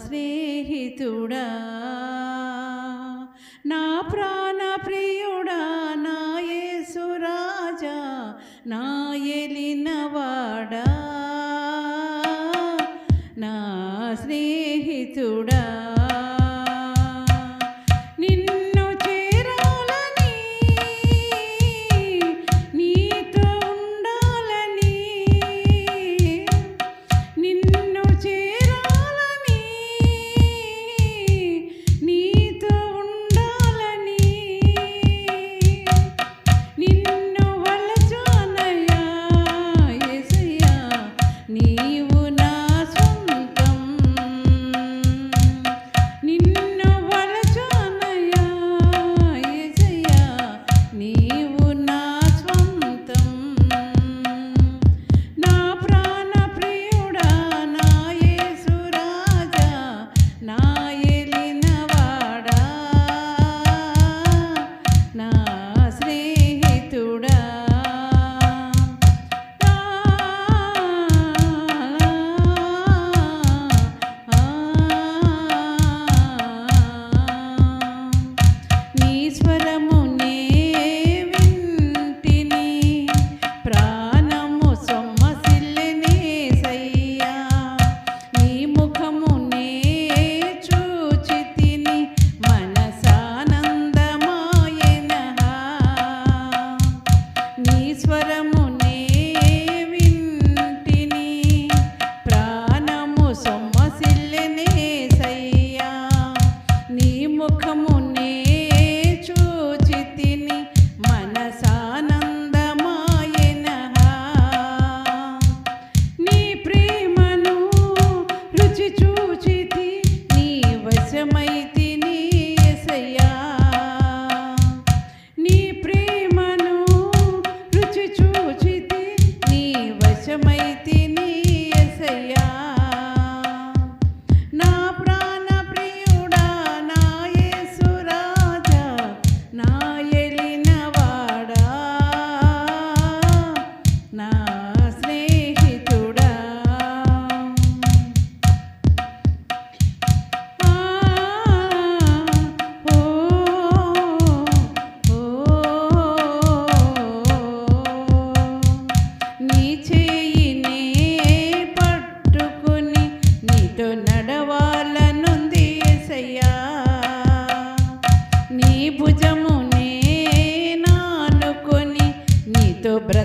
స్నేహితుడా నా ప్రాణ ప్రియుడా నా యేసు రాజా నా ఏలినవాడా నా స్నేహితుడా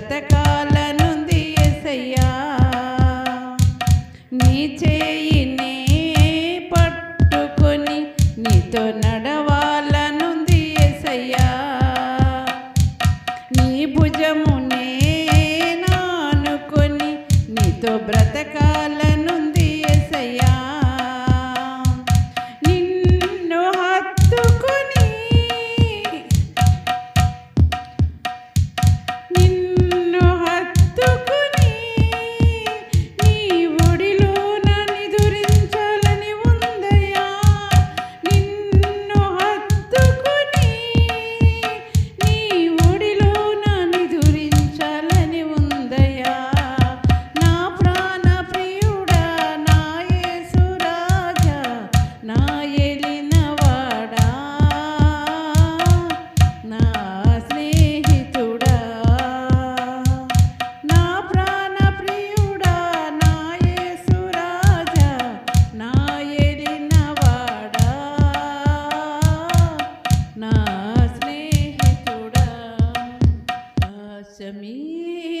బ్రతకాలనుంది యేసయ్యా నీ చేయినే పట్టుకొని నీతో నడవాలనుంది యేసయ్యా నీ భుజమునే నానుకొని నీతో బ్రతకాలనుంది యేసయ్యా నిన్ను హత్తుకొని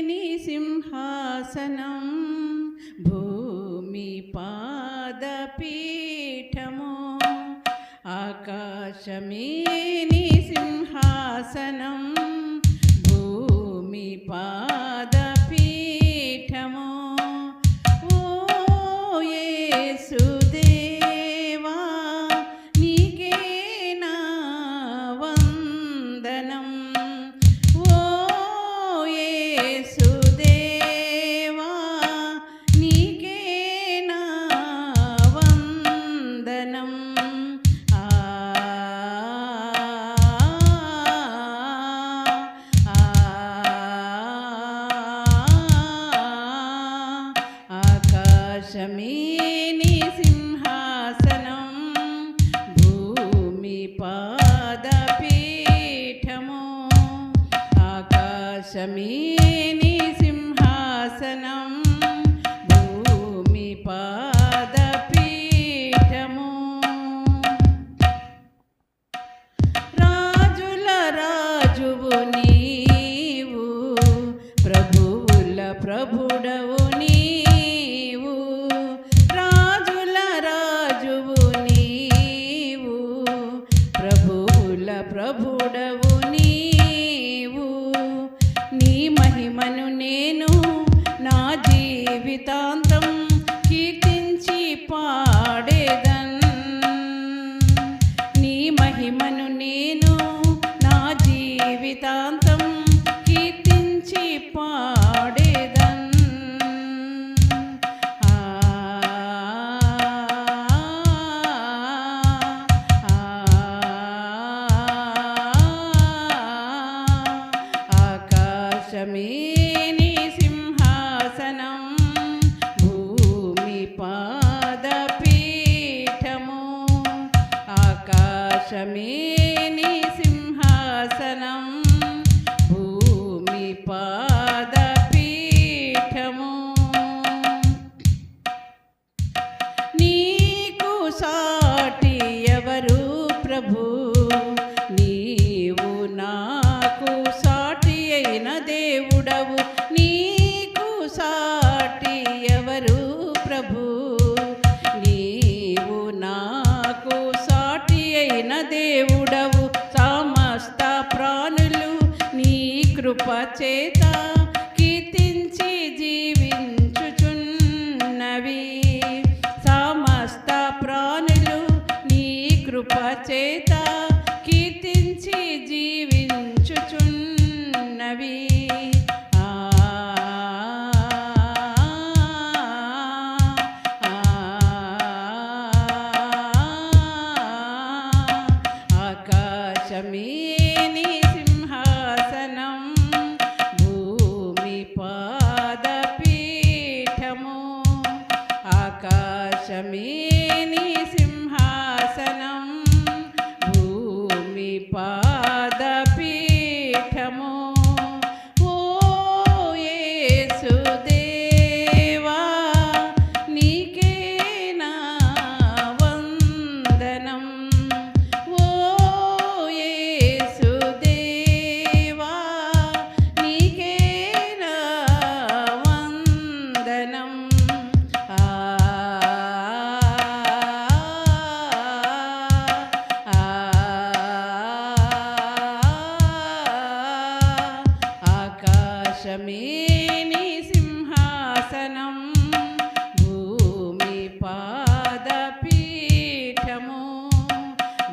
నీ సింహాసనం భూమి పాదపీఠము ఆకాశమే నీ సింహాసనం భూమి పాదపీఠము ఓ యేసుదేవా నీకే నా వందనం నీ సింహాసనం భూమి పాదపీఠము రాజుల రాజువు నీవు ప్రభువుల ప్రభుడవు నీవు రాజుల రాజువు నీవు ప్రభువుల ప్రభుడవు నీవు నీ మహిమను నేను నా జీవితాంతం కీర్తించి పాడేదన్ నీ మహిమను నేను నా జీవితాంతం కీర్తించి పాడేదన్ ఆకాశమే నీ సింహాసనం భూమి పాదపీఠము ఆకాశమే నీ సింహాసనం భూమి పాదపీఠము నీకు సాటి ఎవరు ప్రభు నీవు నాకు సాటి అయిన దేవుడవు నీకు సాటి ఎవరు ప్రభు నీవు నాకు సాటి అయిన దేవుడవు సమస్త ప్రాణులు నీ కృప చేత కీర్తించి జీవించుచున్నవి సమస్త ప్రాణులు నీ కృప చేత కీర్తించి జీవించుచున్నవి ఆకాశమే నీ సింహాసనం భూమి పాదపీఠము ఆకాశమే నీ సింహాసనం భూమి పాదపీఠము ఓ యేసుదేవా నీకే నా వందనం ఓ యేసుదేవా నీకే నా వందనం ఆకాశమే నీ సింహాసనం భూమి పాదపీఠము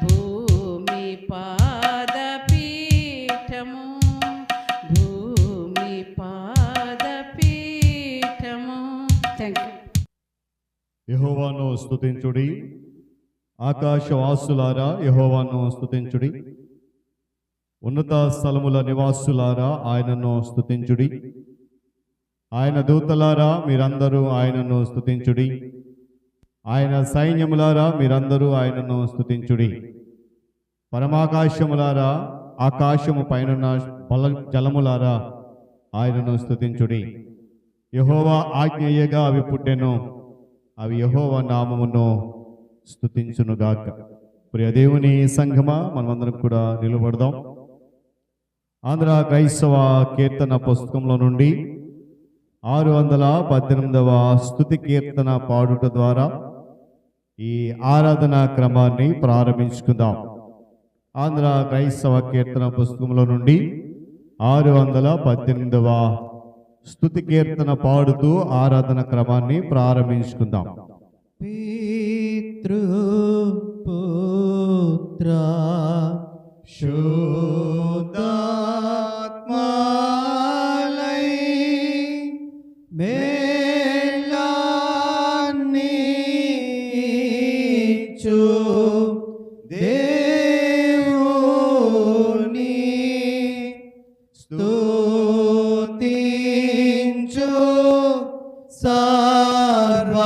భూమి పాదపీఠము భూమి పాదపీఠము థ్యాంక్ యూ యెహోవాను స్తుతించుడి ఆకాశవాసులారా యెహోవాను స్తుతించుడి ఉన్నత స్థలముల నివాసులారా ఆయనను స్తుతించుడి ఆయన దూతలారా మీరందరూ ఆయనను స్తుతించుడి ఆయన సైన్యములారా మీరందరూ ఆయనను స్తుతించుడి పరమాకాశములారా ఆకాశము పైనున్న జలములారా ఆయనను స్తుతించుడి యెహోవా ఆజ్ఞయ్యగా అవి పుట్టెను అవి యెహోవా నామమును స్తుతించునుగాక. ప్రియ దేవుని సంఘమా మనమందరం కూడా నిలబడదాం. ఆంధ్ర క్రైస్తవ కీర్తన పుస్తకంలో నుండి 618వ స్తుతి కీర్తన పాడుట ద్వారా ఈ ఆరాధనా క్రమాన్ని ప్రారంభించుకుందాం. ఆంధ్ర క్రైస్తవ కీర్తన పుస్తకంలో నుండి 618వ స్తుతి కీర్తన పాడుతూ ఆరాధన క్రమాన్ని ప్రారంభించుకుందాం. పితృ పుత్ర శుద్ధాత్మలై మేలాన్నిచ్చు దేవుని స్తుతించు సర్వ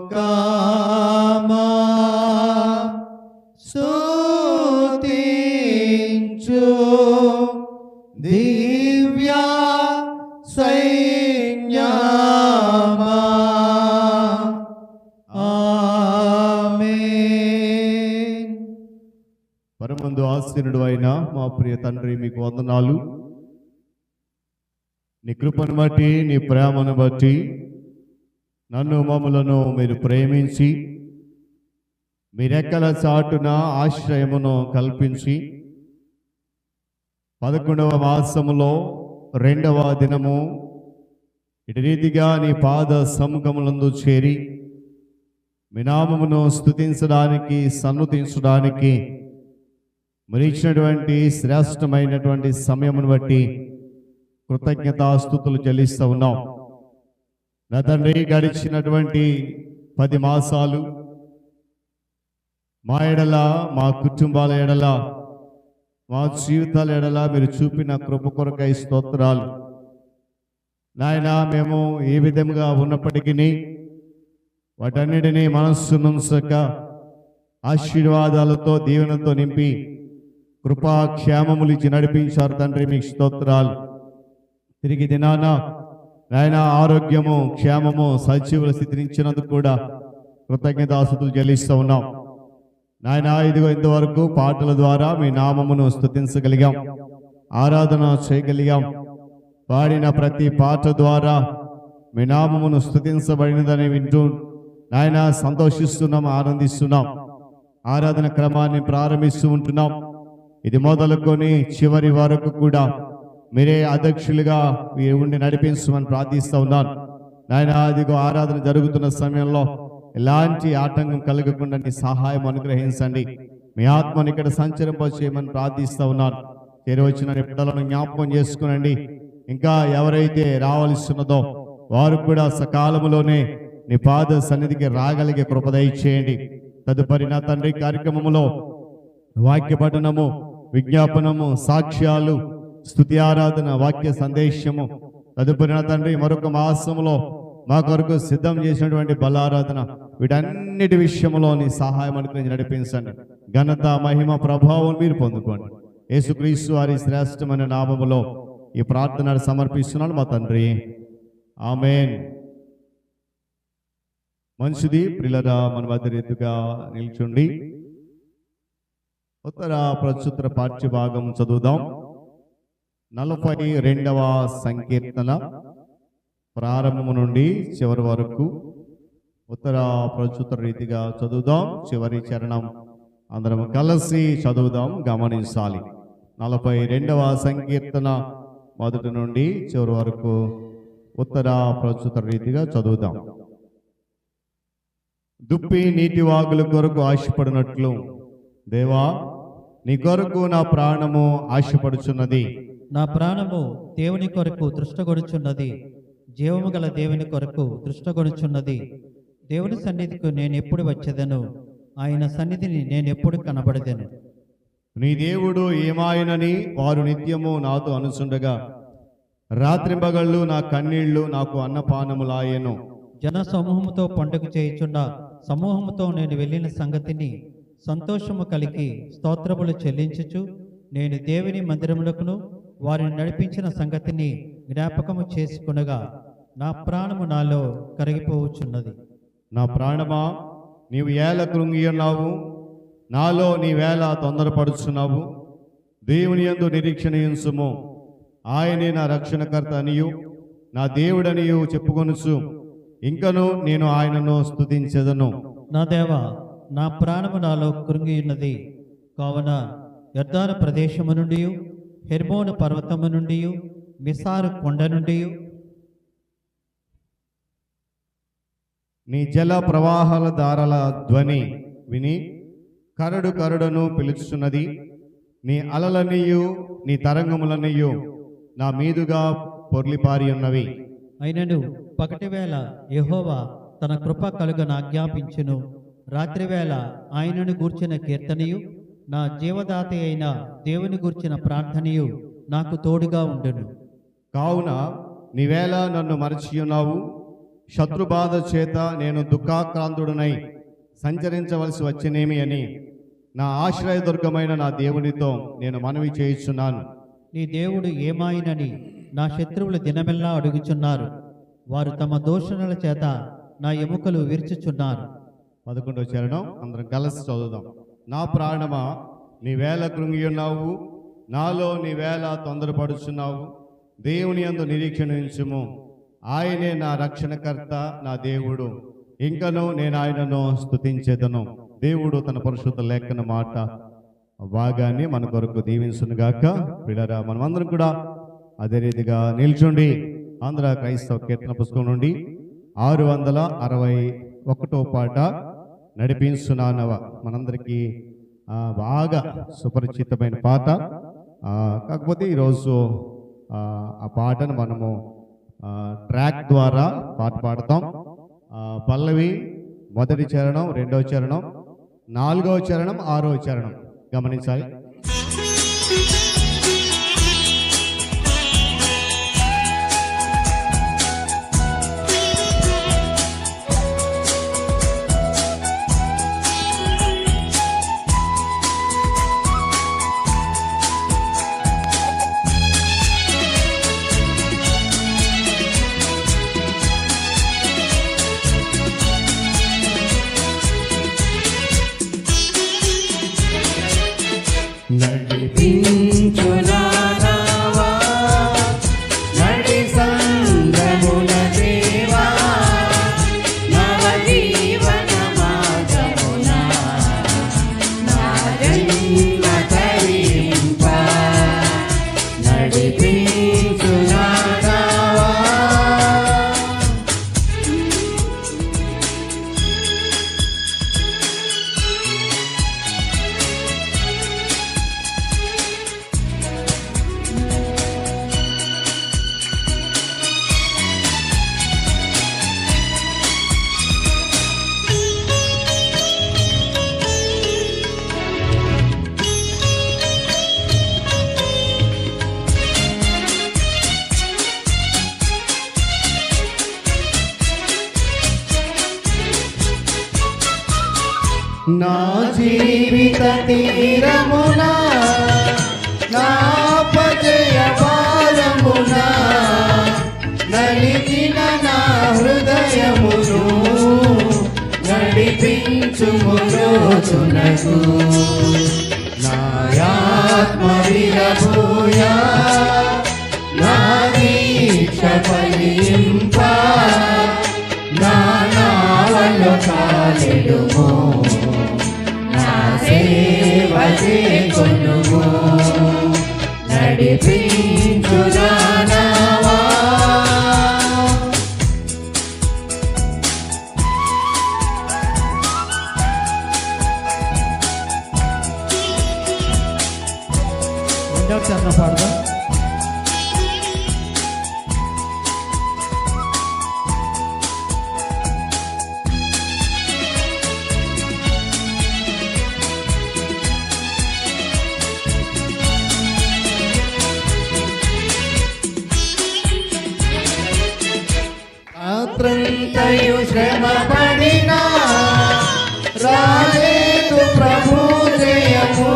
లోకమా స్తుతించు పరమందు ఆసీనుడు అయిన మా ప్రియ తండ్రి, మీకు వందనాలు. నీ కృపను బట్టి, నీ ప్రేమను బట్టి నన్ను మమ్ములను మీరు ప్రేమించి మీ రెక్కల చాటున ఆశ్రయమును కల్పించి 11వ మాసములో 2వ దినము ఇటు రీతిగా నీ పాద సముఖములందు చేరి మీ నామమును స్తుతించడానికి, సన్నుతించడానికి మీరు ఇచ్చినటువంటి శ్రేష్టమైనటువంటి సమయమును బట్టి కృతజ్ఞతాస్తుతులు చెల్లిస్తూ ఉన్నాం. నా తండ్రి, గడిచినటువంటి 10 మాసాలు మా ఎడల, మా కుటుంబాల ఎడల, మా జీవితాల ఎడల మీరు చూపిన కృప కొరకై స్తోత్రాలు. నాయన, మేము ఏ విధంగా ఉన్నప్పటికీ వాటన్నిటినీ మనస్సు నుంచక ఆశీర్వాదాలతో, దీవెనతో నింపి కృపా క్షేమములు ఇచ్చి నడిపించారు తండ్రి, మీకు స్తోత్రాలు. తిరిగి దినాన నాయన ఆరోగ్యము, క్షేమము, సజీవుల స్థితిని ఇచ్చినందుకు కూడా కృతజ్ఞతాస్తుతులు చెల్లిస్తూ ఉన్నాం. నాయన, ఇదిగో ఇంతవరకు పాటల ద్వారా మీ నామమును స్తుతించగలిగాం, ఆరాధన చేయగలిగాం. పాడిన ప్రతి పాట ద్వారా మీ నామమును స్తుతించబడినదని వింటూ నాయన సంతోషిస్తున్నాం, ఆనందిస్తున్నాం. ఆరాధన క్రమాన్ని ప్రారంభిస్తూ ఉంటున్నాం. ఇది మొదలుకొని చివరి వరకు కూడా మీరే అధ్యక్షులుగా ఉండి నడిపించమని ప్రార్థిస్తూ ఉన్నాను. నాయన, ఇదిగో ఆరాధన జరుగుతున్న సమయంలో ఎలాంటి ఆటంకం కలగకుండా నీ సహాయం అనుగ్రహించండి. మీ ఆత్మను ఇక్కడ సంచరింపచేయమని ప్రార్థిస్తూ ఉన్నాను. చేరవచ్చిన బిడ్డలను జ్ఞాపకం చేసుకునండి. ఇంకా ఎవరైతే రావాల్సిన్నదో వారు కూడా సకాలములోనే నీ పాద సన్నిధికి రాగలిగే కృప దయచేయండి. తదుపరి నా తండ్రి కార్యక్రమములో వాక్య పఠనము, విజ్ఞాపనము, సాక్ష్యాలు, స్తుతి ఆరాధన, వాక్య సందేశము, తదుపరి నా తండ్రి మరొక మాసములో మా కొరకు సిద్ధం చేసినటువంటి బలారాధన, వీటన్నిటి విషయంలో నీ సహాయం అనుగ్రహించి నడిపించండి. ఘనత, మహిమ, ప్రభావం మీరు పొందుకోండి. యేసుక్రీస్తు వారి శ్రేష్టమైన నామములో ఈ ప్రార్థన సమర్పిస్తున్నాను మా తండ్రి, ఆమేన్. మంచిది ప్రియులారా, మన మధ్య రీతిగా నిల్చుండి ఉత్తర ప్రస్తుత పాఠ్య భాగం చదువుదాం. 42వ సంకీర్తన ప్రారంభము నుండి చివరి వరకు ఉత్తర ప్రస్తుత రీతిగా చదువుదాం. చివరి చరణం అందరం కలిసి చదువుదాం, గమనించాలి. 42వ సంకీర్తన మొదటి నుండి చివరి వరకు ఉత్తర ప్రస్తుత రీతిగా చదువుదాం. దుప్పి నీటి వాగుల కొరకు ఆశపడినట్లు దేవా, నీ కొరకు నా ప్రాణము ఆశపడుచున్నది. నా ప్రాణము దేవుని కొరకు దృష్టగొడుచున్నది, జీవము గల దేవుని కొరకు దృష్టగొడుచున్నది. దేవుని సన్నిధికి నేను ఎప్పుడు వచ్చేదను, ఆయన సన్నిధిని నేను ఎప్పుడు కనబడదను. నీ దేవుడు ఏమాయనని వారు నిత్యము నాతో అనుచుండగా రాత్రింబగళ్ళు నా కన్నీళ్లు నాకు అన్నపానములాయెను. జన సమూహముతో పండుగ చేయుచున్న సమూహముతో నేను వెళ్ళిన సంగతిని సంతోషము కలిగి స్తోత్రములు చెల్లించుచు నేను దేవుని మందిరములకును వారిని నడిపించిన సంగతిని జ్ఞాపకము చేసుకునగా నా ప్రాణము నాలో కరిగిపోవచ్చున్నది. నా ప్రాణమా, నీవు ఏల కృంగి ఉన్నావు, నాలో నీవేళ తొందరపడుచున్నావు. దేవుని యందు నిరీక్షణ ఉంచుము, ఆయనే నా రక్షణకర్త అనియు నా దేవుడనియు చెప్పుకొనుచు ఇంకను నేను ఆయనను స్తుతించెదను. నా దేవా, నా ప్రాణము నాలో కృంగి ఉన్నది. కావున యొర్దాను ప్రదేశము నుండి, హెర్మోను పర్వతము నుండి, మిసారు కొండ నుండి నీ జల ప్రవాహాల దారల ధ్వని విని కరడు కరడును పిలుచుచున్నది. నీ అలలన్నీయు నీ తరంగములన్నీయు నా మీదుగా పొర్లిపారి ఉన్నవి. అయినను పగటివేళ యెహోవా తన కృప కలుగను ఆజ్ఞాపించును. రాత్రివేళ ఆయనను గూర్చిన కీర్తనయు నా జీవదాత అయిన దేవుని గూర్చిన ప్రార్థనయు నాకు తోడుగా ఉండును. కావున నీవేళ నన్ను మరచియున్నావు. శత్రుబాధ చేత నేను దుఃఖాక్రాంతుడనై సంచరించవలసి వచ్చినేమి అని నా ఆశ్రయదుర్గమైన నా దేవునితో నేను మనవి చేయుచున్నాను. నీ దేవుడు ఏమాయినని నా శత్రువులు దినమెల్లా అడుగుచున్నారు. వారు తమ దూషణల చేత నా ఎముకలు విరుచుచున్నారు. 11వ చరణం అందరం కలిసి చదువుదాం. నా ప్రాణమా, నీవేళ కృంగి ఉన్నావు, నాలో నీవేళ తొందరపడుచున్నావు. దేవుని యందు నిరీక్షణ ఉంచుము, ఆయనే నా రక్షణకర్త, నా దేవుడు, ఇంకను నేను ఆయనను స్తుతించేదను. దేవుడు తన పరిశుద్ధ లేఖన మాట భాగాన్ని మన కొరకు దీవించునుగాక. పిల్లరా, మనమందరం కూడా అదే రీతిగా నిల్చుండి ఆంధ్ర క్రైస్తవ కీర్తన పుస్తకం నుండి 661వ పాట నడిపించున్నానవ. మనందరికీ బాగా సుపరిచితమైన పాట. కాకపోతే ఈరోజు ఆ పాటను మనము ట్రాక్ ద్వారా పాట పాడతాం. పల్లవి మొదటి చరణం, రెండవ చరణం, 4వ చరణం, 6వ చరణం గమనించాలి. నడిపించునావా నడి సంద్రముల దేవా, నవ జీవన మార్గమున నా జన్మ తరింప. నడిపించునావా నా జీవిత తీరమున నా పజయ భారమున నలిగిన నా హృదయమును నడిపించుములోచునకు. నా ఆత్మ విరబోయా నా దీక్ష ఫలింప, నా నావలో కాలిడుమో సేవే కొనుము. నడిపించునావా రెండవ చరణం పాడదాం. రాత్రంతయు శ్రమ పడినా రాలేదు ప్రభు జయము.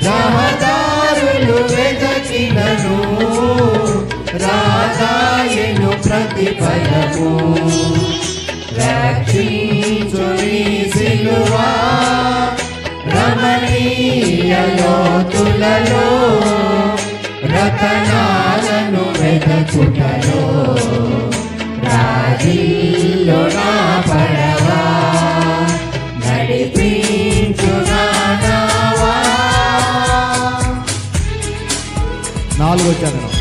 రహదారులు వెదకినను రాదాయను ప్రతిఫలము. రక్షించుని సిలువా రమణీయ లోతులలో, రతనాలను వెదకుటలో రాజిల్లో నా పడవా. నడిపించునావా 4వ చరణం.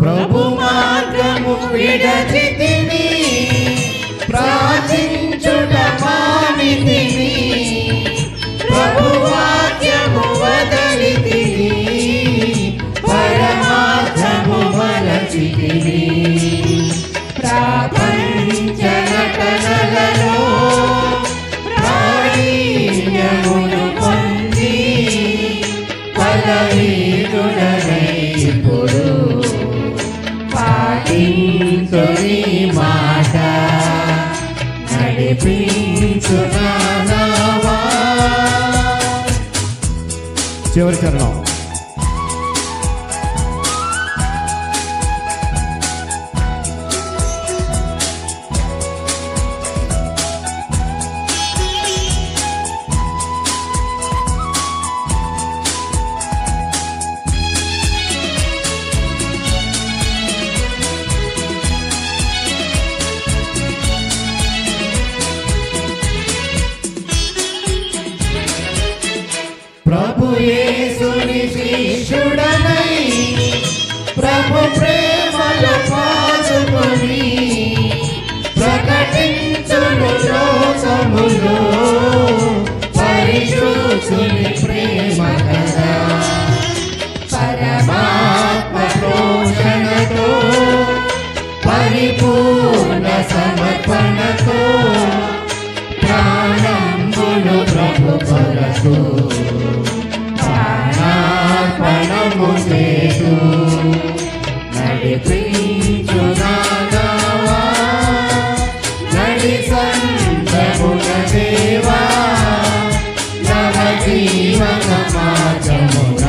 ప్రభు మార్గము విడచితిని, ప్రార్థించుట మానితిని. ప్రభు వాక్యము వదలితిని, పరమార్థము మరచితిని. ప్రాపంచ నటనలలో ప్రాణీయము నడిపించు నావా. చివరి చరణం. ప్రభు యేసుని శిష్యుడనై ప్రభు ప్రేమలో పాల్గొని ప్రకటించును లోకములో పరిశుద్ధుని ప్రేమ కథ. పరమాత్మ పోషణతో పరిపూర్ణ సమర్పణతో ప్రాణంబును ప్రభు కొరకు ప్రాణార్పణము చేసు నడిపించు నావా. నడి సంతమున దేవా నవ జీవన మార్గమున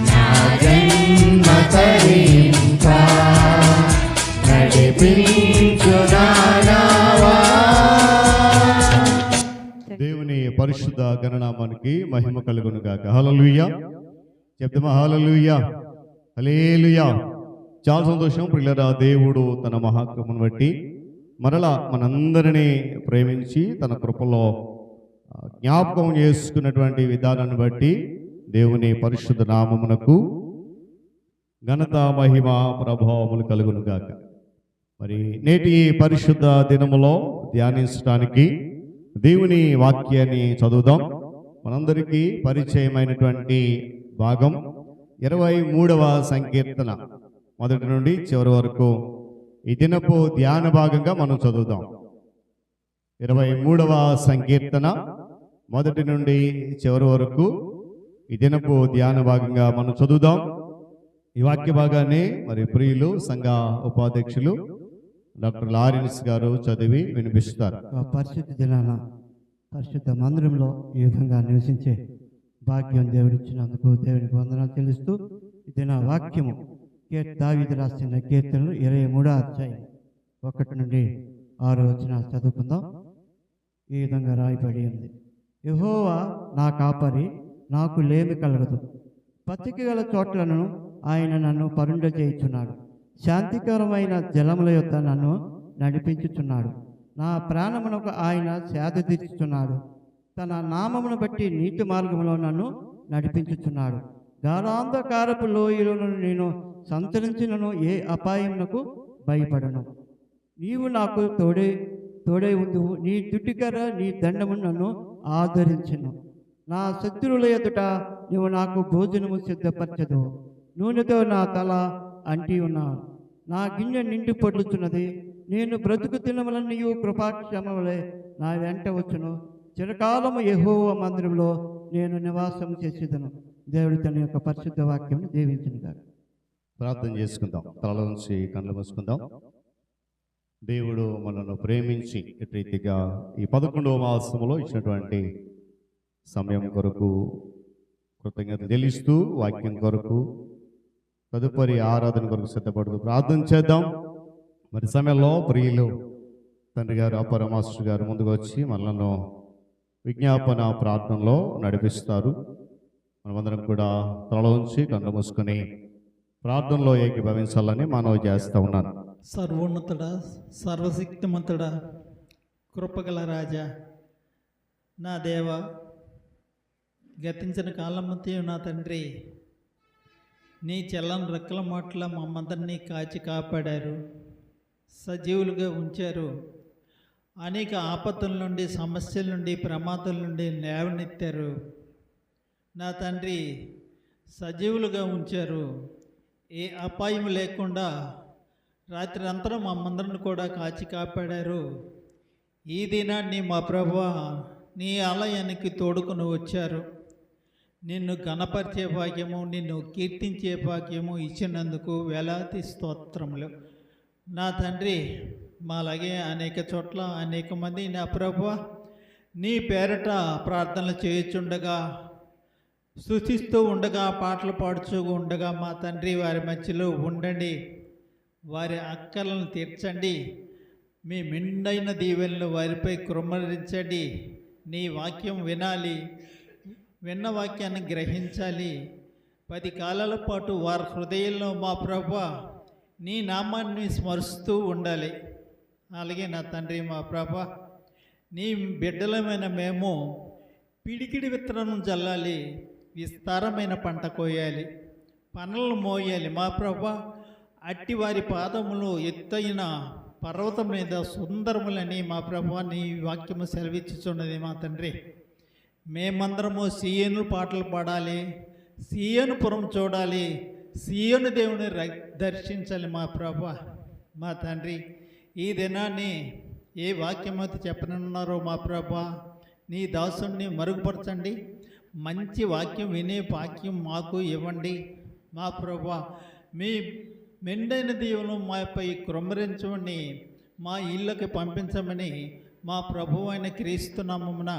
నా జన్మ తరింపా. నడిపించు నావా. దేవుని పరిశుద్ధ గణనామానికి మహిమ కలుగును గాక. హల్లెలూయా చెప్తామా? హల్లెలూయా, హల్లెలూయా. చాలా సంతోషం ప్రియులారా. దేవుడు తన మహాకృపను బట్టి మరలా మనందరినీ ప్రేమించి తన కృపలో జ్ఞాపకం చేసుకున్నటువంటి విధానాన్ని బట్టి దేవుని పరిశుద్ధ నామమునకు ఘనత మహిమ ప్రభావములు కలుగును గాక. మరి నేటి పరిశుద్ధ దినములో ధ్యానించడానికి దేవుని వాక్యాన్ని చదువుదాం. మనందరికీ పరిచయమైనటువంటి భాగం 23వ సంకీర్తన మొదటి నుండి చివరి వరకు ఈ దినపు ధ్యాన భాగంగా మనం చదువుదాం. 23వ సంకీర్తన మొదటి నుండి చివరి వరకు ఈ దినపు ధ్యాన భాగంగా మనం చదువుదాం. ఈ వాక్య భాగాన్ని మరి ప్రియులు సంఘ ఉపాధ్యక్షులు డాక్టర్ లారెన్స్ గారు చదివి వినిపిస్తారు. పరిశుద్ధ దినాన పరిశుద్ధ మందిరంలో ఈ విధంగా నివసించే భాగ్యం దేవుడిచ్చినందుకు దేవునికి వందనాలు చెల్లిస్తూ ఈ దిన వాక్యము దావీదు రాసిన కీర్తనలు 23వ అధ్యాయం 1 నుండి 6 వచనాలు చదువుకుందాం. ఈ విధంగా రాయబడి ఉంది. యెహోవా నా కాపరి, నాకు లేమి కలగదు. పచ్చిక గల చోట్లను ఆయన నన్ను పరుండచేయుచున్నాడు. శాంతికరమైన జలముల యొద్ద నన్ను నడిపించుచున్నాడు. నా ప్రాణమునకు ఆయన సేద తీర్చుచున్నాడు. తన నామమును బట్టి నీతి మార్గంలో నన్ను నడిపించుచున్నాడు. గాఢాంధకారపు లోయలను నేను సంచరించినను ఏ అపాయమునకు భయపడను. నీవు నాకు తోడై ఉందువు. నీ దుడ్డికర్ర నీ దండము నన్ను ఆదరించును. నా శత్రువుల ఎదుట నీవు నాకు భోజనము సిద్ధపరచదు. నూనెతో నా తల అంటి ఉన్నాను. నా గిన్నె నిండి పొర్లుచున్నది. నేను బ్రతుకు దినములన్నీయు కృపాక్షేమములే నా వెంట వచ్చును. చిరకాలము యెహోవా మందిరంలో నేను నివాసం చేసేదను. దేవుడు తన యొక్క పరిశుద్ధ వాక్యం దీవించును గాక. ప్రార్థన చేసుకుందాం. తలలో నుంచి కళ్ళు మూసుకుందాం. దేవుడు మనల్ని ప్రేమించి ఇటు రీతిగా ఈ 11వ మాసములో ఇచ్చినటువంటి సమయం కొరకు కృతజ్ఞత చెల్లిస్తూ వాక్యం కొరకు తదుపరి ఆరాధన కొరకు సిద్ధపడుతూ ప్రార్థన చేద్దాం. మరి సమయంలో ప్రియులు తండ్రి గారు అపర మాస్టర్ గారు ముందుకు వచ్చి మనలను విజ్ఞాపన ప్రార్థనలో నడిపిస్తారు. మనమందరం కూడా తలలో ఉంచి కళ్ళు మూసుకొని ప్రార్థనలో ఏకీభవించాలని మనవి చేస్తూ ఉన్నాను. సర్వోన్నతుడా, సర్వశక్తిమంతుడా, కృపగల రాజా, నా దేవ, గతించిన కాలమంతి నా తండ్రి, నీ చెల్లని రెక్కల మాటల మమ్మందరినీ కాచి కాపాడారు, సజీవులుగా ఉంచారు. అనేక ఆపత్తుల నుండి, సమస్యల నుండి, ప్రమాదాల నుండి లేవనెత్తారు. నా తండ్రి, సజీవులుగా ఉంచారు. ఏ అపాయం లేకుండా రాత్రి అంతా మమ్మందరిని కూడా కాచి కాపాడారు. ఈ దినాన్ని మా ప్రభువా నీ ఆలయానికి తోడుకొని వచ్చారు. నిన్ను ఘనపరిచే భాగ్యము, నిన్ను కీర్తించే భాగ్యము ఇచ్చినందుకు వేలాది స్తోత్రములు. నా తండ్రి, మాలాగే అనేక చోట్ల అనేక మంది నా ప్రభువా నీ పేరట ప్రార్థనలు చేయుచుండగా స్తుతిస్తూ ఉండగా పాటలు పాడుచూ ఉండగా మా తండ్రి వారి మధ్యలో ఉండండి, వారి అక్కలను తీర్చండి, మీ మెండైన దీవెనలు వారిపై కృమ్మరించండి. నీ వాక్యం వినాలి, విన్న వాక్యాన్ని గ్రహించాలి. 10 కాలాల పాటు వారి హృదయంలో మా ప్రభువా నీ నామాన్ని స్మరిస్తూ ఉండాలి. అలాగే నా తండ్రి మా ప్రభువా నీ బిడ్డలమైన మేము పిడికిడి విత్తనం చల్లాలి, విస్తారమైన పంట కోయాలి, పనులు మోయాలి. మా ప్రభువా అట్టి వారి పాదములు ఎత్తైన పర్వతం మీద సుందరములని మా ప్రభువా నీ వాక్యము సెలవిచ్చుచున్నది. మా తండ్రి మేమందరము సీయోను పాటలు పాడాలి, సీయోనుపురం చూడాలి, సీయోను దేవుని దర్శించాలి. మా ప్రభువా మా తండ్రి ఈ దినాన్ని ఏ వాక్యమైతే చెప్పనున్నారో మా ప్రభువా నీ దాసుని మరుగుపరచండి, మంచి వాక్యం వినే వాక్యం మాకు ఇవ్వండి. మా ప్రభువా మీ మెండైన దీవులు మాపై కృమ్మరించమని మా ఇళ్ళకి పంపించమని మా ప్రభువు అయిన క్రీస్తు నామమున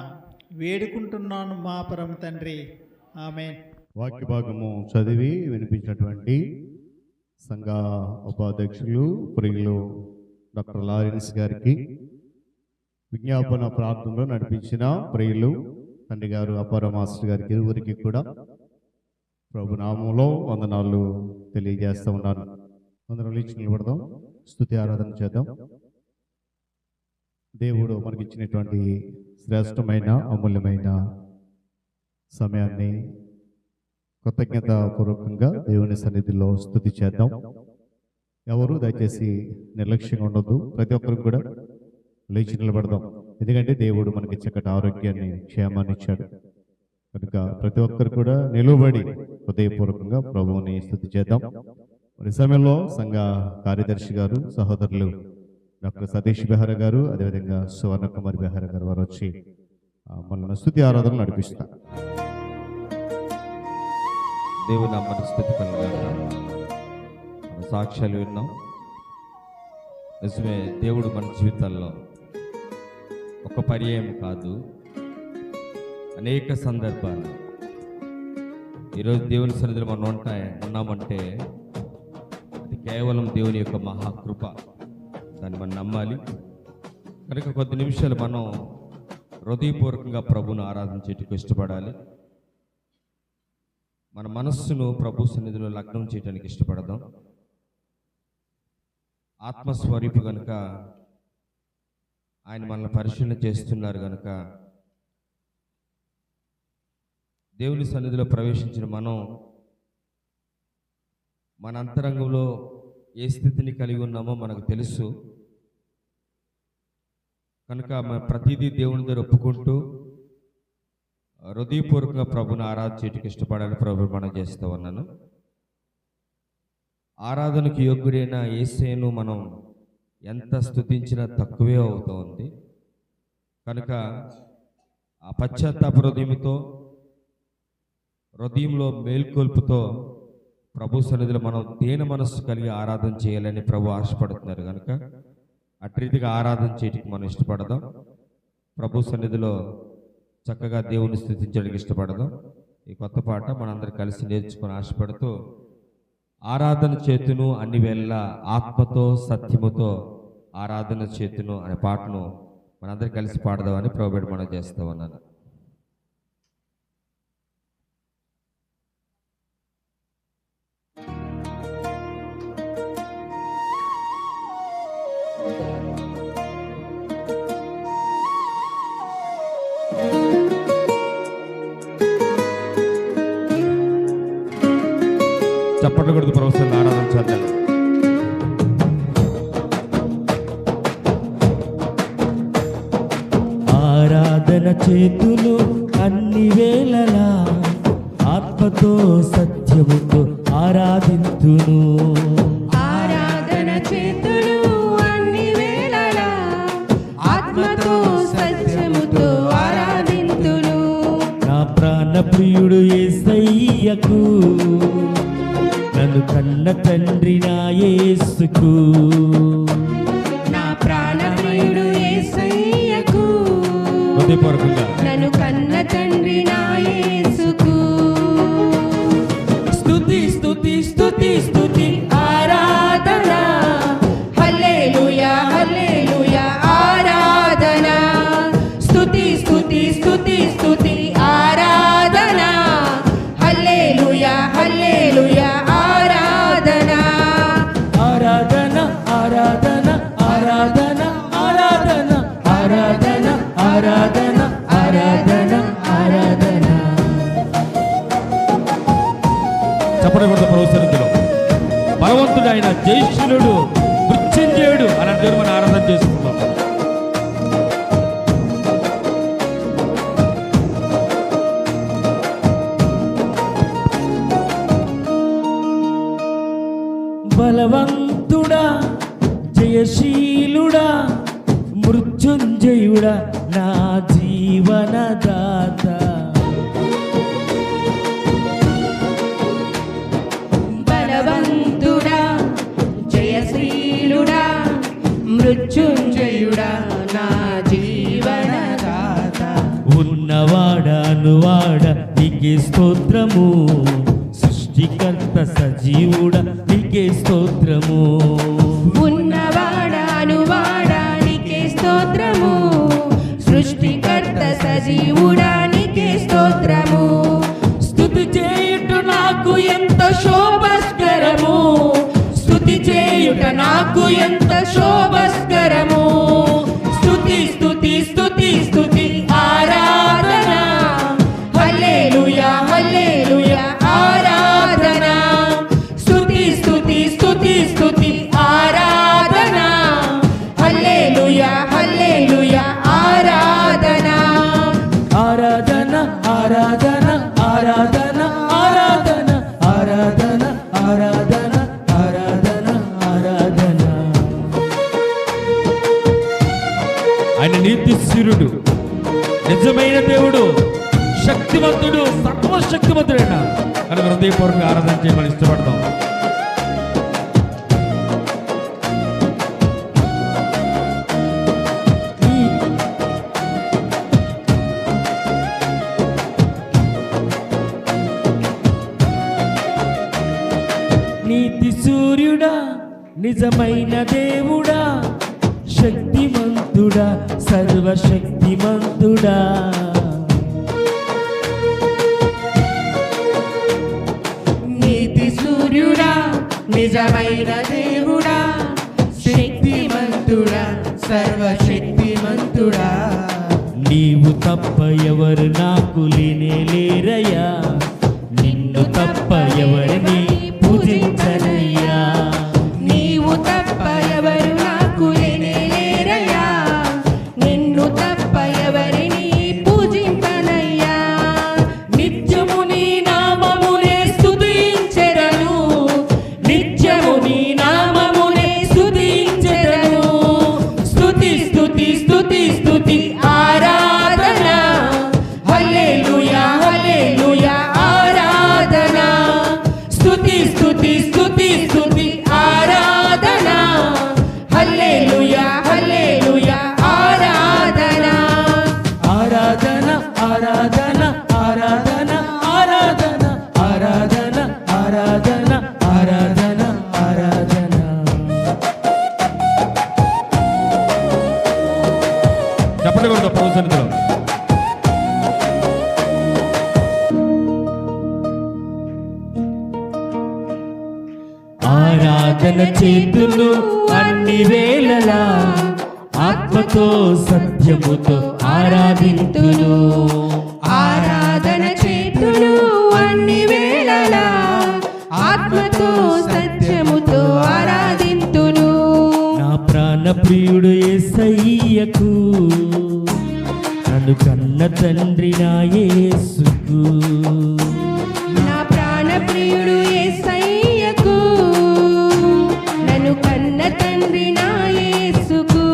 వేడుకుంటున్నాను మా పరమ తండ్రి, ఆమేన్. వాక్య భాగము చదివి వినిపించినటువంటి సంఘ ఉపాధ్యక్షులు ప్రియులు డాక్టర్ లారెన్స్ గారికి, విజ్ఞాపన ప్రార్థనలో నడిపించిన ప్రియులు తండ్రి గారు అపార మాస్టర్ గారికి ఇరువురికి కూడా ప్రభు నామంలో వందనాలు తెలియజేస్తూ ఉన్నాను. అందరం లేచి నిలబడదాం, స్తుతి ఆరాధన చేద్దాం. దేవుడు మనకిచ్చినటువంటి శ్రేష్టమైన అమూల్యమైన సమయాన్ని కృతజ్ఞతాపూర్వకంగా దేవుని సన్నిధిలో స్తుతి చేద్దాం. ఎవరు దయచేసి నిర్లక్ష్యంగా ఉండొద్దు, ప్రతి ఒక్కరు కూడా లేచి నిలబడదాం. ఎందుకంటే దేవుడు మనకి చక్కటి ఆరోగ్యాన్ని క్షేమాన్ని ఇచ్చాడు కనుక ప్రతి ఒక్కరు కూడా నిలువబడి హృదయపూర్వకంగా ప్రభువుని స్తుతి చేద్దాం. మరి సమయంలో సంఘ కార్యదర్శి గారు సహోదరులు డాక్టర్ సతీష్ బెహరా గారు, అదేవిధంగా సువర్ణ కుమార్ బెహరా గారు వారు వచ్చి మన స్తుతి ఆరాధన నడిపిస్తారు. దేవుని అమ్మని స్థుతి కలుగుగా మన సాక్ష్యాలు విన్నాం. నిజమే, దేవుడు మన జీవితాల్లో ఒక పర్యాయం కాదు, అనేక సందర్భాలు ఈరోజు దేవుని సన్నిధిలో మనం ఉన్నామంటే అది కేవలం దేవుని యొక్క మహాకృప. దాన్ని మనం నమ్మాలి. కనుక కొద్ది నిమిషాలు మనం హృదయపూర్వకంగా ప్రభువును ఆరాధించేందుకు ఇష్టపడాలి. మన మనస్సును ప్రభు సన్నిధిలో లగ్నం చేయడానికి ఇష్టపడదాం. ఆత్మస్వరూపు కనుక ఆయన మనల్ని పరిశీలన చేస్తున్నారు కనుక దేవుని సన్నిధిలో ప్రవేశించిన మనం మన అంతరంగంలో ఏ స్థితిని కలిగి ఉన్నామో మనకు తెలుసు కనుక మన ప్రతిదీ దేవుని దగ్గర ఒప్పుకుంటూ హృదయపూర్వకంగా ప్రభుని ఆరాధించేటికి ఇష్టపడాలని ప్రభు మనం చేస్తూ ఉన్నాను. ఆరాధనకు యోగ్యుడైన యేసయ్యను మనం ఎంత స్తుతించినా తక్కువే అవుతోంది. కనుక ఆ పశ్చాత్తాప హృదయంలో మేల్కొల్పుతో ప్రభు సన్నిధిలో మనం దేని మనస్సు కలిగి ఆరాధన చేయాలని ప్రభు ఆశపడుతున్నారు కనుక అటు రీతిగా ఆరాధన చేయడానికి మనం ఇష్టపడదాం. ప్రభు సన్నిధిలో చక్కగా దేవుని స్తుతించడానికి ఇష్టపడదాం. ఈ కొత్త పాట మనందరం కలిసి నేర్చుకొని ఆశపడుతూ ఆరాధన చేతును అన్ని వేళ ఆత్మతో సత్యముతో ఆరాధన చేతును అనే పాటను మనందరం కలిసి పాడదామని ప్రభువు మనం చేస్తూ ఉన్నాను. చప్పట్లు కొడుతూ ప్రభుత్వం ఆరాధన చేద్దాం. ఆరాధన చేతులు అన్ని వేళలా ఆత్మతో సత్యముతో ఆరాధింతును. ఆరాధన చేతులు అన్ని వేళలా ఆత్మతో సత్యముతో ఆరాధింతును. నా ప్రాణ ప్రియుడు యేసయ్యకు నన్ను కన్న తండ్రి నా యేసుకు నా హృదయపూర్వకంగా నన్ను కన్న తండ్రి నా యేసుకు స్తుతి స్తుతి స్తుతి స్తుతి ఆరాధన హల్లెలూయా హల్లెలూయా ఆరాధన స్తుతి స్తుతి స్తుతి స్తుతి ఆరాధన హల్లెలూయా హల్లెలూయా ఆరాధన ఆరాధన ఆరాధన ఆరాధన ఆరాధన ఆరాధన ఆరాధన ఆరాధన ఆరాధన. చప్పటి కొడత ప్రభు సన్నిధిలో బలవంతుడు ఆయన జయశీలుడు మృత్యుంజయుడు అలాంటి దేవుడు మనం ఆరాధన చేసుకుంటాం. బలవంతుడా జయశీలుడా మృత్యుంజయుడా నా జీవనదాత. బలవంతుడా జయశీలుడా మృత్యుంజయుడా నా జీవనదాత ఉన్నవాడనువాడ నీకే స్తోత్రము, సృష్టికర్త సజీవుడా నీకే స్తోత్రము. ఉన్నవాడానువాడానికే స్తోత్రము సృష్టికర్త సజీవుడానికే స్తోత్రము స్తుతి చేయుట నాకు ఎంత శోభస్కరము, స్తుతి చేయుట నాకు ఎంత శోభస్కరము స్తుతి స్తుతి స్తుతి స్తుతి ఆరాధన హల్లెలూయా హల్లెలూయా ఆరాధన స్తుతి స్తుతి స్తుతి స్తుతి ఆరాధన హల్లెలూయా హల్లెలూయా ఆరాధన ఆరాధన ఆరాధన ఆరాధన ఆరాధన ఆరాధన ఆరాధన ఆరాధన ఆరాధన. ఆయన నీతిశూరుడు, నిజమైన దేవుడు, శక్తివంతుడు, సర్వశక్తివంతుడైన కనుక హృదయపూర్వకంగా ఆరాధన చేయమని ఇష్టపడతాం. నీతి సూర్యుడా నిజమైన దేవుడా, శక్తిమంతుడా సర్వశక్తిమంతుడా. నీతి సూర్యుడా నిజమైన దేవుడా శక్తిమంతుడా సర్వశక్తిమంతుడా నీవు తప్ప ఎవరు నాకు లేనే లేరయ్యా, నిన్ను తప్ప ఎవరిని పూజించనయ్యా. నీవు తప్ప ఎవరు నాకు లేనే లేరయ్యా నిన్ను తప్ప ఎవరిని పూజింపనయ్యా నిత్యము నీ నామమునే స్తుతించెదను నిత్యము నీ నామమునే స్తుతించెదను స్తుతి స్తుతి స్తుతి స్తుతి ఆరాధన హల్లెలూయా హల్లెలూయా ఆరాధన స్తుతి స్తుతి స్తుతి స్తుతి ఆరాధన హల్లెలూయా హల్లెలూయా ఆరాధన ఆరాధన ఆరాధన ఆరాధన ఆరాధన ఆరాధన ఆరాధన ఆరాధన ఆరాధన. చప్పటి కొడత ప్రభు సన్నిధిలో ఆరాధన చేతులు అన్ని వేళలా ఆత్మతో సత్యముతో ఆరాధింతును. ఆరాధన చేతులు అన్ని వేళలా ఆత్మతో సత్యముతో ఆరాధింతును నా ప్రాణ ప్రియుడు యేసయ్యకు, నన్ను కన్న తండ్రి నా యేసుకు. నా ప్రాణ ప్రియుడు యేసయ్యకు నన్ను కన్న తండ్రి నా యేసుకు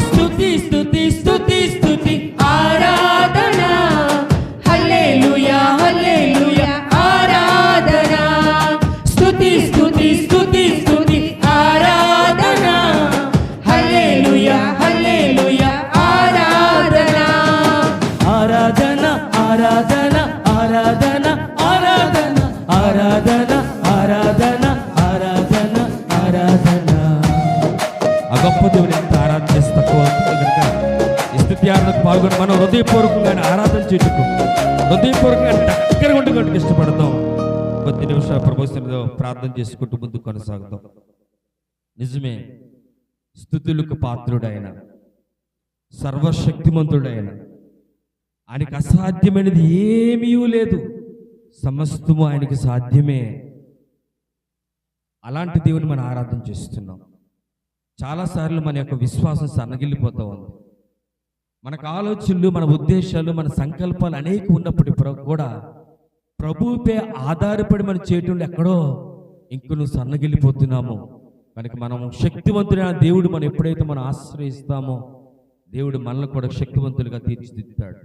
స్తుతి స్తుతి స్తుతి స్తుతి ఆరాధన హల్లెలూయా హల్లెలూయా ఆరాధన స్తుతి స్తుతి స్తుతి స్తుతి ఆరాధన హల్లెలూయా హల్లెలూయా ఆరాధన గొప్ప దేవుని ఎంత ఆరాధన చేస్తే తక్కువ అవుతుంది కనుక ఈ స్తుతి ఆరాధనకు పాల్గొని మనం హృదయపూర్వకంగా ఆరాధన చేయటకు హృదయపూర్వకంగా దగ్గర ఉండడానికి ఇష్టపడతాం. కొద్ది నిమిషాలు ప్రభు సన్నిధిలో ప్రార్థన చేసుకుంటూ ముందుకు కొనసాగుతాం. నిజమే, స్తుతులకు పాత్రుడైన సర్వశక్తిమంతుడైన ఆయనకి అసాధ్యమైనది ఏమీ లేదు, సమస్తము ఆయనకి సాధ్యమే. అలాంటి దేవుని మనం ఆరాధన చేస్తున్నాం. చాలాసార్లు మన యొక్క విశ్వాసం సన్నగిల్లిపోతూ ఉంది. మనకు ఆలోచనలు, మన ఉద్దేశాలు, మన సంకల్పాలు అనేక ఉన్నప్పటికీ కూడా ప్రభువుపై ఆధారపడి మనం చేయటంలో ఎక్కడో ఇంకొను సన్నగిల్లిపోతున్నాము. కనుక మనం శక్తివంతుడైన దేవుడు మనం ఎప్పుడైతే మనం ఆశ్రయిస్తామో దేవుడు మనల్ని కూడా శక్తివంతులుగా తీర్చిదిద్దుతాడు.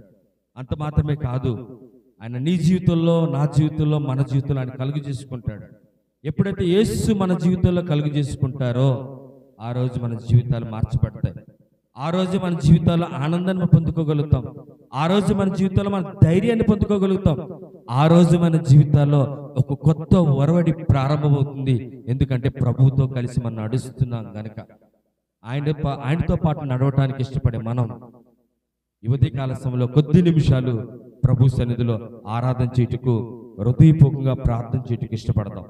అంత మాత్రమే కాదు, ఆయన నీ జీవితంలో, నా జీవితంలో, మన జీవితంలో ఆయన కలుగు చేసుకుంటాడు. ఎప్పుడైతే యేసు మన జీవితంలో కలుగు చేసుకుంటారో ఆ రోజు మన జీవితాలు మార్చబడతాయి. ఆ రోజు మన జీవితాల్లో ఆనందాన్ని పొందుకోగలుగుతాం. ఆ రోజు మన జీవితాల్లో మన ధైర్యాన్ని పొందుకోగలుగుతాం. ఆ రోజు మన జీవితాల్లో ఒక కొత్త ఒరవడి ప్రారంభమవుతుంది. ఎందుకంటే ప్రభువుతో కలిసి మనం నడుస్తున్నాం గనక. ఆయనతో పాటు నడవటానికి ఇష్టపడే మనం ఈ ఉదయకాల సమయంలో కొద్ది నిమిషాలు ప్రభు సన్నిధిలో ఆరాధన చేయుటకు, హృదయపూర్వకంగా ప్రార్థన చేయుటకు ఇష్టపడతాం.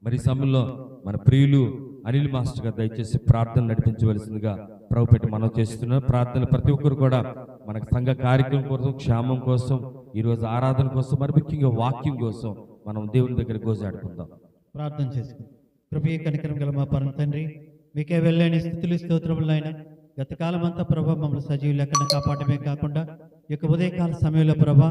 మరి ఈ సమయంలో మన ప్రియులు అనిల్ మాస్టర్ గారు దయచేసి ప్రార్థన నడిపించవలసిందిగా ప్రభు పెట్టి మనం చేస్తున్న ప్రార్థనలు ప్రతి ఒక్కరు కూడా మనకు సంఘ కార్యక్రమం కోసం, క్షేమం కోసం, ఈరోజు ఆరాధన కోసం, మరి ముఖ్యంగా వాక్యం కోసం మనం దేవుని దగ్గర గోజాడుకుందాం. ప్రార్థన చేసుకుందాం. కృపయ కనికరం గల మా పరమ తండ్రి, మీకే వెళ్ళని స్థితులు స్తోత్రములు అయినా గతకాలం అంతా ప్రభా మమ్మల్ని సజీవులు లెక్కన కాపాడమే కాకుండా ఈ యొక్క ఉదయకాల సమయంలో ప్రభా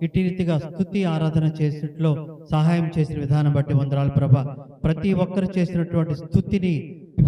ఇట్టి రీతిగా స్తుతి ఆరాధన చేసినట్లో సహాయం చేసిన విధానం బట్టి వందనాలు ప్రభా. ప్రతి ఒక్కరు చేసినటువంటి స్తుతిని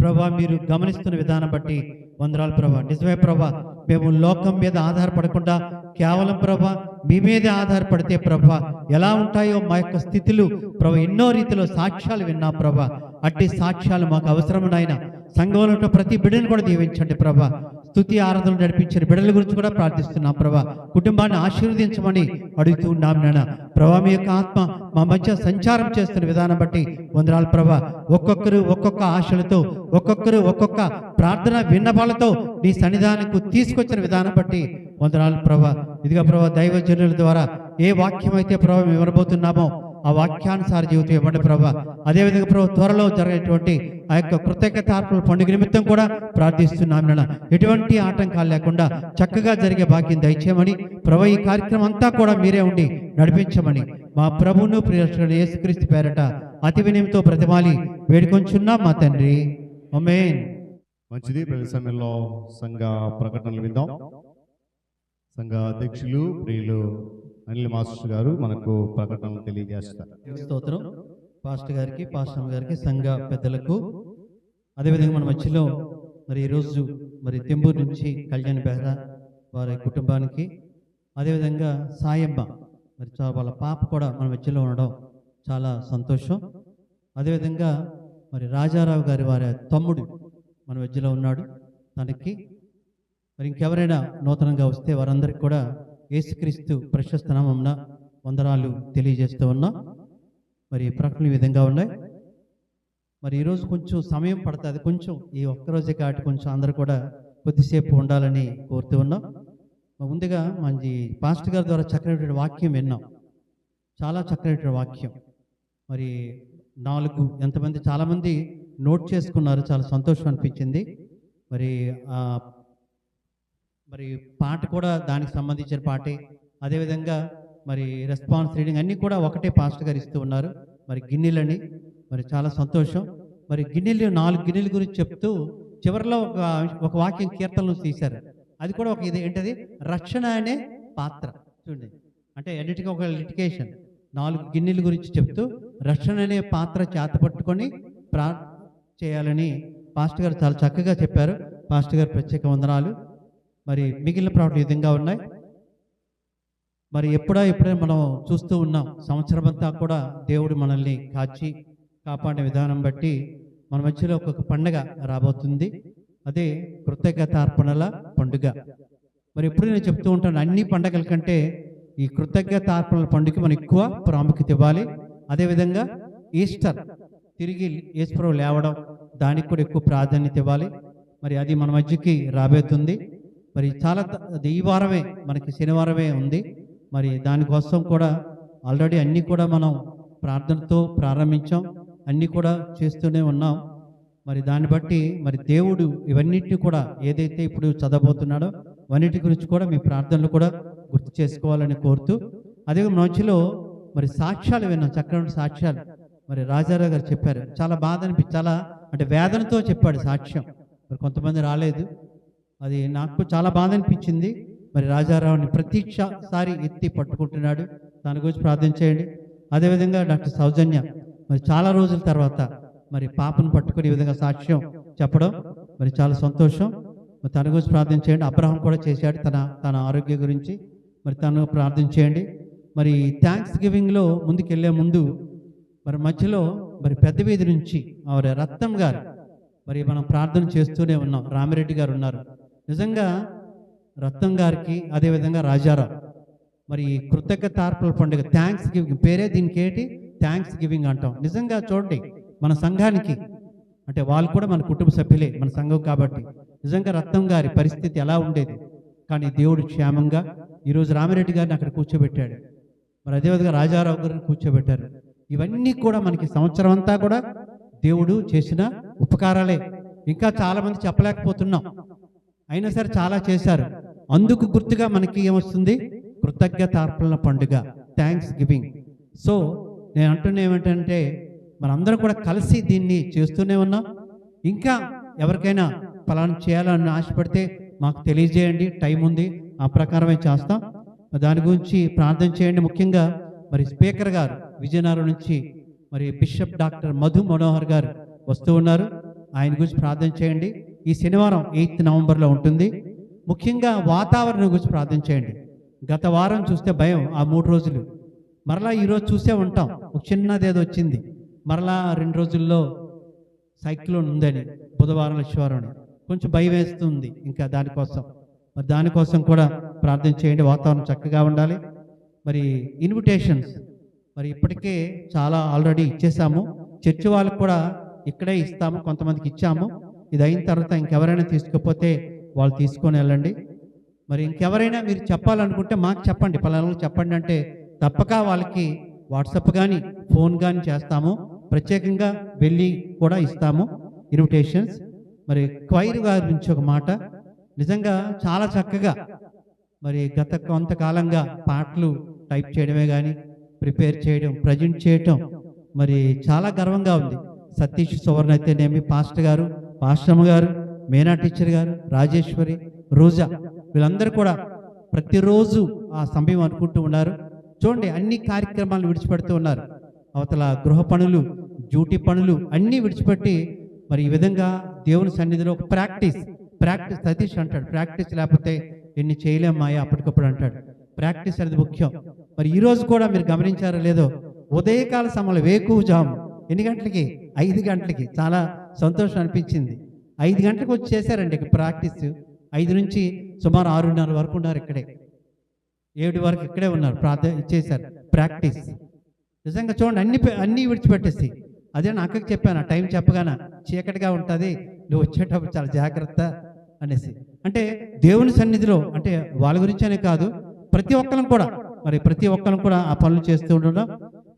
ప్రభా మీరు గమనిస్తున్న విధానం బట్టి వందనాలు ప్రభా. నిజమే ప్రభా, మేము లోకం మీద ఆధారపడకుండా కేవలం ప్రభా మీ మీదే ఆధారపడితే ప్రభా ఎలా ఉంటాయో మా యొక్క స్థితులు ప్రభా ఎన్నో రీతిలో సాక్ష్యాలు విన్నాం ప్రభా. అట్టి సాక్ష్యాలు మాకు అవసరం నాయన. సంఘంలో ఉన్న ప్రతి బిడ్డను కూడా దీవించండి ప్రభా. స్తుతి ఆరాధన నడిపించిన బిడ్డల గురించి కూడా ప్రార్థిస్తున్నాం ప్రభా. కుటుంబాన్ని ఆశీర్వదించమని అడుగుతూ ఉన్నాం నాయన. ప్రభా మీ యొక్క ఆత్మ మా మధ్య సంచారం చేస్తున్న విధానం బట్టి వందనాలు ప్రభా. ఒక్కొక్కరు ఒక్కొక్క ఆశలతో, ఒక్కొక్కరు ఒక్కొక్క ప్రార్థన విన్నపాలతో నీ సన్నిధానంకు తీసుకొచ్చిన విధానం బట్టి వందనాలు ప్రభా. ఇదిగా ప్రభా దైవజనుల ద్వారా ఏ వాక్యం అయితే ప్రభా మేము వినబోతున్నామో ఆ వాక్యానుసార జీవితం ఇవ్వండి ప్రభా. అదేవిధంగా ప్రభు త్వరలో జరిగేటువంటి ఆ యొక్క కృతజ్ఞతార్పణ పండుగ నిమిత్తం కూడా ప్రార్థిస్తున్నాం నాన్న. ఎటువంటి ఆటంకాలు లేకుండా చక్కగా జరిగే భాగ్యం దయచేయమని ప్రభు ఈ కార్యక్రమం అంతా కూడా మీరే ఉండి నడిపించమని మా ప్రభువును ప్రియరక్షకుడైన యేసుక్రీస్తు పేరట అతి వినయంతో బ్రతిమాలి వేడుకొంచున్నాం మా తండ్రి. ఆమేన్. మంచిది. ప్రతి సమయంలో సంఘ ప్రకటనలు విందాం. సంఘ అధ్యక్షులు ప్రియులు అనిల్ మాస్టర్ గారు మనకు ప్రకటనలు తెలియజేస్తారు. స్తోత్రం. పాస్టర్ గారికి, పాస్టర్ గారికి, సంఘ పెద్దలకు, అదేవిధంగా మన మధ్యలో మరి ఈరోజు మరి తెంబూరు నుంచి కళ్యాణ్ బెహ్రా వారి కుటుంబానికి, అదేవిధంగా సాయమ్మ మరి వాళ్ళ పాప కూడా మన మధ్యలో ఉండడం చాలా సంతోషం. అదేవిధంగా మరి రాజారావు గారి వారి తమ్ముడు మన మధ్యలో ఉన్నాడు. తనకి మరి ఇంకెవరైనా నూతనంగా వస్తే వారందరికీ కూడా యేసుక్రీస్తు ప్రశస్త నామమున వందనాలు తెలియజేస్తూ ఉన్నాం. మరి ప్రకటనలు ఈ విధంగా ఉన్నాయి. మరి ఈరోజు కొంచెం సమయం పడుతుంది. కొంచెం ఈ ఒక్కరోజే కాబట్టి కొంచెం అందరూ కూడా కొద్దిసేపు ఉండాలని కోరుతూ ఉన్నాం. ముందుగా మంచి పాస్టర్ గారి ద్వారా చక్కనటువంటి వాక్యం విన్నాం. చాలా చక్కనటువంటి వాక్యం. మరి 4 ఎంతమంది చాలామంది నోట్ చేసుకున్నారు. చాలా సంతోషం అనిపించింది. మరి పాట కూడా దానికి సంబంధించిన పాటే. అదేవిధంగా మరి రెస్పాన్స్ రీడింగ్ అన్నీ కూడా ఒకటే పాస్టర్ గారు ఇస్తూ ఉన్నారు. మరి గిన్నెలని మరి చాలా సంతోషం. మరి గిన్నెలు 4 గిన్నెల గురించి చెప్తూ చివరిలో ఒక వాక్యం కీర్తనలు తీశారు. అది కూడా ఒక ఇది ఏంటది, రక్షణ అనే పాత్ర. చూడండి, అంటే అన్నిటికీ ఒక లిటికేషన్. 4 గిన్నెల గురించి చెప్తూ రక్షణ అనే పాత్ర చేతపట్టుకొని చేయాలని పాస్టర్ గారు చాలా చక్కగా చెప్పారు. పాస్టర్ గారు ప్రత్యేక వందనాలు. మరి మిగిలిన ప్రకటనలు ఈ విధంగా ఉన్నాయి. మరి ఎప్పుడైనా మనం చూస్తూ ఉన్నాం, సంవత్సరం అంతా కూడా దేవుడు మనల్ని కాపాడే విధానం బట్టి మన మధ్యలో ఒక్కొక్క పండుగ రాబోతుంది. అదే కృతజ్ఞతార్పణల పండుగ. మరి ఎప్పుడు నేను చెప్తూ ఉంటాను, అన్ని పండుగల కంటే ఈ కృతజ్ఞతార్పణల పండుగకి మనం ఎక్కువ ప్రాముఖ్యత ఇవ్వాలి. అదేవిధంగా ఈస్టర్, తిరిగి యేసుప్రభువు లేవడం, దానికి కూడా ఎక్కువ ప్రాధాన్యత ఇవ్వాలి. మరి అది మన మధ్యకి రాబోతుంది. మరి చాలా అది ఈ వారమే మనకి శనివారమే ఉంది. మరి దానికోసం కూడా ఆల్రెడీ అన్నీ కూడా మనం ప్రార్థనతో ప్రారంభించాం, అన్నీ కూడా చేస్తూనే ఉన్నాం. మరి దాన్ని బట్టి మరి దేవుడు ఇవన్నిటిని కూడా ఏదైతే ఇప్పుడు చదవబోతున్నాడో అవన్నిటి గురించి కూడా మీ ప్రార్థనలు కూడా గుర్తు చేసుకోవాలని కోరుతూ, అదే మధ్యలో మరి సాక్ష్యాలు విన్నాం, చక్కని సాక్ష్యాలు. మరి రాజారావు గారు చెప్పారు, చాలా బాధ చాలా అంటే వేదనతో చెప్పాడు సాక్ష్యం. మరి కొంతమంది రాలేదు, అది నాకు చాలా బాధ అనిపించింది. మరి రాజారావుని ప్రతిసారి ఎత్తి పట్టుకుంటున్నాడు, దాని గురించి ప్రార్థన చేయండి. అదేవిధంగా డాక్టర్ సౌజన్య మరి చాలా రోజుల తర్వాత మరి పాపను పట్టుకుని ఈ విధంగా సాక్ష్యం చెప్పడం మరి చాలా సంతోషం. మరి తన గురించి ప్రార్థన చేయండి. అబ్రహం కూడా చేశాడు తన ఆరోగ్య గురించి, మరి తను ప్రార్థన చేయండి. మరి థ్యాంక్స్ గివింగ్లో ముందుకెళ్లే ముందు మరి మధ్యలో మరి పెద్ద వీధి నుంచి ఆవిడ రత్నం గారు మరి మనం ప్రార్థన చేస్తూనే ఉన్నాం. రామిరెడ్డి గారు ఉన్నారు. నిజంగా రత్నం గారికి అదేవిధంగా రాజారావు మరి కృతజ్ఞతార్పణ పండుగ థ్యాంక్స్ గివింగ్ పేరే దీనికి ఏంటి, థ్యాంక్స్ గివింగ్ అంటాం. నిజంగా చూడండి మన సంఘానికి అంటే వాళ్ళు కూడా మన కుటుంబ సభ్యులే, మన సంఘం కాబట్టి. నిజంగా రత్నం గారి పరిస్థితి ఎలా ఉండేది, కానీ దేవుడు క్షేమంగా ఈరోజు రామిరెడ్డి గారిని అక్కడ కూర్చోబెట్టాడు. మరి అదేవిధంగా రాజారావు గారిని కూర్చోబెట్టారు. ఇవన్నీ కూడా మనకి సంవత్సరం అంతా కూడా దేవుడు చేసిన ఉపకారాలే. ఇంకా చాలామంది చెప్పలేకపోతున్నాం, అయినా సరే చాలా చేశారు. అందుకు గుర్తుగా మనకి ఏమొస్తుంది, కృతజ్ఞతార్పణ పండుగ, థ్యాంక్స్ గివింగ్. సో నేను అంటున్నా ఏమిటంటే మనందరం కూడా కలిసి దీన్ని చేస్తూనే ఉన్నాం. ఇంకా ఎవరికైనా ఫలానా చేయాలని ఆశపడితే మాకు తెలియజేయండి, టైం ఉంది, ఆ ప్రకారమే చేస్తాం. దాని గురించి ప్రార్థన చేయండి. ముఖ్యంగా మరి స్పీకర్ గారు విజయనగరం నుంచి మరి బిషప్ డాక్టర్ మధు మనోహర్ గారు వస్తూ ఉన్నారు, ఆయన గురించి ప్రార్థన చేయండి. ఈ శనివారం 8 నవంబర్లో ఉంటుంది. ముఖ్యంగా వాతావరణం గురించి ప్రార్థన చేయండి. గత వారం చూస్తే భయం, ఆ 3 రోజులు మరలా ఈరోజు చూసే ఉంటాం, ఒక చిన్నదేదో వచ్చింది, మరలా 2 రోజుల్లో సైక్లోన్ ఉందని, బుధవారం శనివారం కొంచెం భయం వేస్తుంది. ఇంకా దానికోసం కూడా ప్రార్థన చేయండి. వాతావరణం చక్కగా ఉండాలి. మరి ఇన్విటేషన్స్ మరి ఇప్పటికే చాలా ఆల్రెడీ ఇచ్చేసాము. చర్చి వాళ్ళకు కూడా ఇక్కడే ఇస్తాము, కొంతమందికి ఇచ్చాము. ఇది అయిన తర్వాత ఇంకెవరైనా తీసుకపోతే వాళ్ళు తీసుకొని వెళ్ళండి. మరి ఇంకెవరైనా మీరు చెప్పాలనుకుంటే మాకు చెప్పండి, పలానా చెప్పండి అంటే తప్పక వాళ్ళకి వాట్సాప్ కానీ ఫోన్ కానీ చేస్తాము. ప్రత్యేకంగా వెళ్ళి కూడా ఇస్తాము ఇన్విటేషన్స్. మరి క్వైర్ గారి నుంచి ఒక మాట, నిజంగా చాలా చక్కగా మరి గత కొంతకాలంగా పాటలు టైప్ చేయడమే కానీ ప్రిపేర్ చేయడం, ప్రజెంట్ చేయటం మరి చాలా గర్వంగా ఉంది. సతీష్ సువర్ణ అయితేనేమి, పాస్టర్ గారు, పాశ్రమ గారు, మేనా టీచర్ గారు, రాజేశ్వరి, రోజా, వీళ్ళందరూ కూడా ప్రతిరోజు ఆ సమయం అనుకుంటూ ఉన్నారు. చూడండి అన్ని కార్యక్రమాలు విడిచిపెడుతూ ఉన్నారు. అవతల గృహ పనులు, డ్యూటీ పనులు అన్నీ విడిచిపెట్టి మరి ఈ విధంగా దేవుని సన్నిధిలో ఒక ప్రాక్టీస్ సతీష్ అంటాడు, ప్రాక్టీస్ లేకపోతే ఎన్ని చేయలేమాయా అప్పటికప్పుడు అంటాడు. ప్రాక్టీస్ అనేది ముఖ్యం. మరి ఈరోజు కూడా మీరు గమనించారో లేదో, ఉదయకాల సమయంలో వేకువజాము ఎన్ని గంటలకి, 5 గంటలకి. చాలా సంతోషం అనిపించింది. 5 గంటలకు వచ్చి చేశారండి ప్రాక్టీస్. 5 నుంచి సుమారు 6:30 వరకు ఉన్నారు ఇక్కడే, 7 వరకు ఇక్కడే ఉన్నారు, ప్రార్థన ఇచ్చేశారు ప్రాక్టీస్. నిజంగా చూడండి అన్నీ విడిచిపెట్టేసి. అదే నా అక్కకి చెప్పాను, ఆ టైం చెప్పగానే చీకటిగా ఉంటుంది, నువ్వు వచ్చేటప్పుడు చాలా జాగ్రత్త అనేసి. అంటే దేవుని సన్నిధిలో అంటే వాళ్ళ గురించనే కాదు, ప్రతి ఒక్కరం కూడా ఆ పనులు చేస్తూ ఉండడం.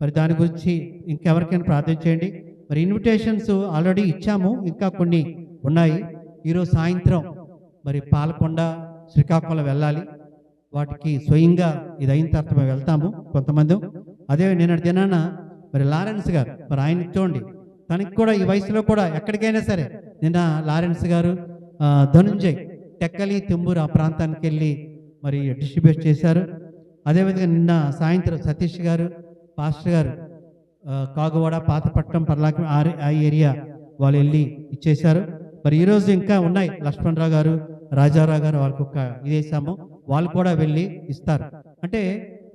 మరి దాని గురించి ఇంకెవరికైనా ప్రార్థన చేయండి. మరి ఇన్విటేషన్స్ ఆల్రెడీ ఇచ్చాము, ఇంకా కొన్ని ఉన్నాయి. ఈరోజు సాయంత్రం మరి పాలకొండ, శ్రీకాకుళం వెళ్ళాలి. వాటికి స్వయంగా ఇది అయిన తర్వాత మేము వెళ్తాము కొంతమంది. అదే నిన్నటి దినాన మరి లారెన్స్ గారు, మరి ఆయన చూడండి, తనకి కూడా ఈ వయసులో కూడా ఎక్కడికైనా సరే, నిన్న లారెన్స్ గారు, ధనుంజయ్ టెక్కలి, తెంబూరు ఆ ప్రాంతానికి వెళ్ళి మరి డిస్ట్రిబ్యూట్ చేశారు. అదేవిధంగా నిన్న సాయంత్రం సతీష్ గారు, పాస్టర్ గారు కాగువాడ, పాతపట్నం, పర్లాకి ఆ ఏరియా వాళ్ళు వెళ్ళి ఇచ్చేశారు. మరి ఈరోజు ఇంకా ఉన్నాయి, లక్ష్మణరావు గారు, రాజారావు గారు, వాళ్ళకి ఒక ఇదేసాము, వాళ్ళు కూడా వెళ్ళి ఇస్తారు. అంటే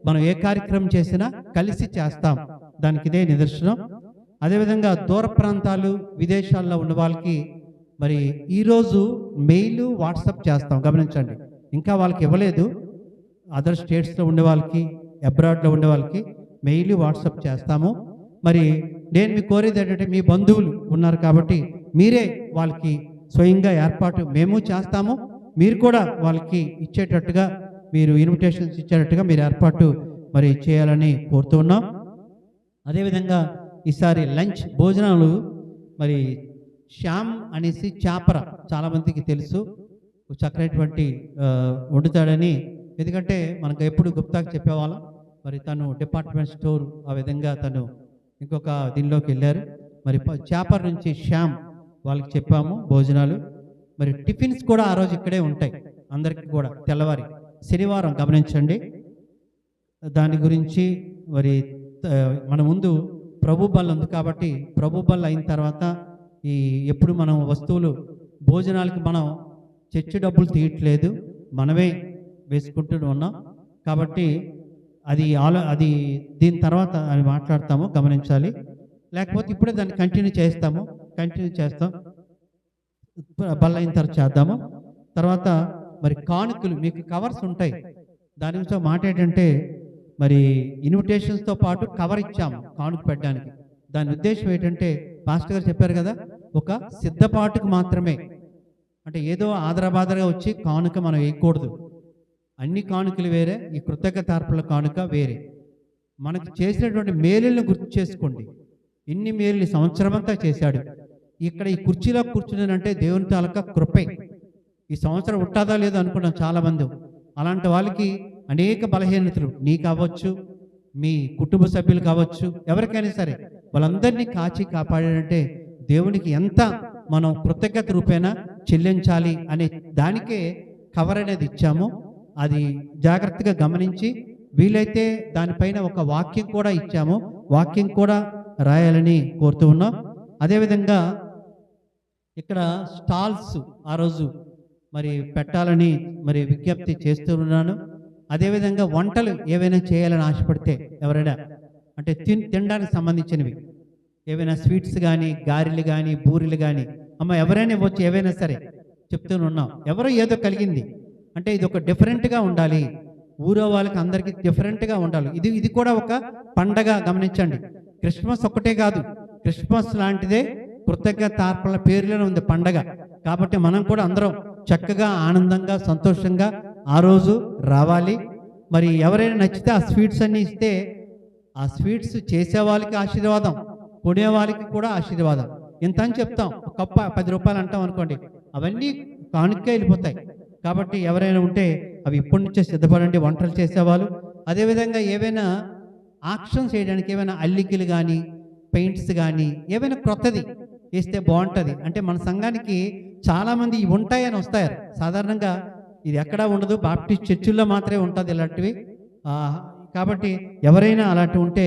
మనం ఏ కార్యక్రమం చేసినా కలిసి చేస్తాం, దానికి ఇదే నిదర్శనం. అదేవిధంగా దూర ప్రాంతాలు, విదేశాల్లో ఉన్న వాళ్ళకి మరి ఈరోజు మెయిల్, వాట్సాప్ చేస్తాం, గమనించండి. ఇంకా వాళ్ళకి ఇవ్వలేదు. అదర్ స్టేట్స్లో ఉండే వాళ్ళకి, అబ్రాడ్లో ఉండే వాళ్ళకి మెయిల్, వాట్సాప్ చేస్తాము. మరి నేను మీకు కోరేది ఏంటంటే, మీ బంధువులు ఉన్నారు కాబట్టి మీరే వాళ్ళకి స్వయంగా ఏర్పాటు మేము చేస్తాము. మీరు కూడా వాళ్ళకి ఇచ్చేటట్టుగా, మీరు ఇన్విటేషన్స్ ఇచ్చేటట్టుగా మీరు ఏర్పాటు మరి చేయాలని కోరుతూ ఉన్నాం. అదేవిధంగా ఈసారి లంచ్ భోజనాలు మరి శ్యామ్ అనేసి చాపర, చాలామందికి తెలుసు, చక్కనటువంటి వండుతాడని. ఎందుకంటే మనకు ఎప్పుడు గుప్తాకి చెప్పేవాళ్ళం. మరి తను డిపార్ట్మెంట్ స్టోర్ ఆ విధంగా తను ఇంకొక దీనిలోకి వెళ్ళారు. మరి చాపర్ నుంచి శ్యామ్ వాళ్ళకి చెప్పాము భోజనాలు. మరి టిఫిన్స్ కూడా ఆ రోజు ఇక్కడే ఉంటాయి అందరికీ కూడా తెల్లవారి శనివారం, గమనించండి. దాని గురించి మరి మన ముందు ప్రభు బల్ల ఉంది కాబట్టి ప్రభు బల్ల అయిన తర్వాత ఎప్పుడు మనం వస్తువులు భోజనాలకి మనం చర్చి డబ్బులు తీయట్లేదు, మనమే వేసుకుంటూ ఉన్నాం కాబట్టి అది దీని తర్వాత అది మాట్లాడతాము, గమనించాలి. లేకపోతే ఇప్పుడే దాన్ని కంటిన్యూ చేస్తాం. బల్ల అయిన తర్వాత చేద్దాము. తర్వాత మరి కానుకలు మీకు కవర్స్ ఉంటాయి. దాని గురించి మాట ఏంటంటే మరి ఇన్విటేషన్స్తో పాటు కవర్ ఇచ్చాము కానుక పెట్టడానికి. దాని ఉద్దేశం ఏంటంటే పాస్టర్ గారు చెప్పారు కదా, ఒక సిద్ధపాటుకు మాత్రమే. అంటే ఏదో ఆదరబాదరగా వచ్చి కానుక మనం వేయకూడదు. అన్ని కానుకలు వేరే, ఈ కృతజ్ఞతార్పణల కానుక వేరే. మనకు చేసినటువంటి మేలులను గుర్తు చేసుకోండి. ఇన్ని మేలుని సంవత్సరం అంతా చేశాడు. ఇక్కడ ఈ కుర్చీలో కూర్చున్నానంటే దేవుని తాలూకా కృపే. ఈ సంవత్సరం ఉంటుందా లేదో అనుకున్నాం చాలామంది. అలాంటి వాళ్ళకి అనేక బలహీనతలు, నీకు అవ్వచ్చు, మీ కుటుంబ సభ్యులు కావచ్చు, ఎవరికైనా సరే వాళ్ళందరినీ కాచి కాపాడాడంటే దేవునికి ఎంత మనం కృతజ్ఞత రూపేణ చెల్లించాలి అనే దానికే కవర్ అనేది ఇచ్చాము. అది జాగ్రత్తగా గమనించి వీలైతే దానిపైన ఒక వాక్యం కూడా ఇచ్చాము, వాక్యం కూడా రాయాలని కోరుతూ ఉన్నాం. అదేవిధంగా ఇక్కడ స్టాల్స్ ఆ రోజు మరి పెట్టాలని మరి విజ్ఞప్తి చేస్తూ ఉన్నాను. అదేవిధంగా వంటలు ఏవైనా చేయాలని ఆశపడితే ఎవరైనా అంటే తినడానికి సంబంధించినవి ఏవైనా స్వీట్స్ కానీ, గారెలు కానీ, బూరెలు కానీ, అమ్మ ఎవరైనా వచ్చి ఏవైనా సరే చెప్తూ ఉన్నాం. ఎవరో ఏదో కలిగింది అంటే ఇది ఒక డిఫరెంట్గా ఉండాలి, ఊరో వాళ్ళకి అందరికీ డిఫరెంట్గా ఉండాలి. ఇది కూడా ఒక పండగ, గమనించండి. క్రిస్మస్ ఒక్కటే కాదు, క్రిస్మస్ లాంటిదే కృతజ్ఞతార్పణల పేరులోనే ఉంది పండగ. కాబట్టి మనం కూడా అందరం చక్కగా ఆనందంగా సంతోషంగా ఆ రోజు రావాలి. మరి ఎవరైనా నచ్చితే ఆ స్వీట్స్ అన్నీ ఇస్తే ఆ స్వీట్స్ చేసే వాళ్ళకి ఆశీర్వాదం, కొనే వాళ్ళకి కూడా ఆశీర్వాదం. ఇంత అని చెప్తాం, కప్ప 10 రూపాయలు అంటాం అనుకోండి, అవన్నీ కానుకే వెళ్ళిపోతాయి. కాబట్టి ఎవరైనా ఉంటే అవి ఇప్పటి నుంచే సిద్ధపడండి, వంటలు చేసేవాళ్ళు. అదేవిధంగా ఏవైనా ఆక్షన్స్ చేయడానికి ఏమైనా అల్లికలు కానీ, పెయింట్స్ కానీ ఏవైనా క్రొత్తది వేస్తే బాగుంటుంది. అంటే మన సంఘానికి చాలామంది ఇవి ఉంటాయని వస్తారు. సాధారణంగా ఇది ఎక్కడా ఉండదు, బాప్టిస్ట్ చర్చిల్లో మాత్రమే ఉంటుంది ఇలాంటివి. కాబట్టి ఎవరైనా అలాంటి ఉంటే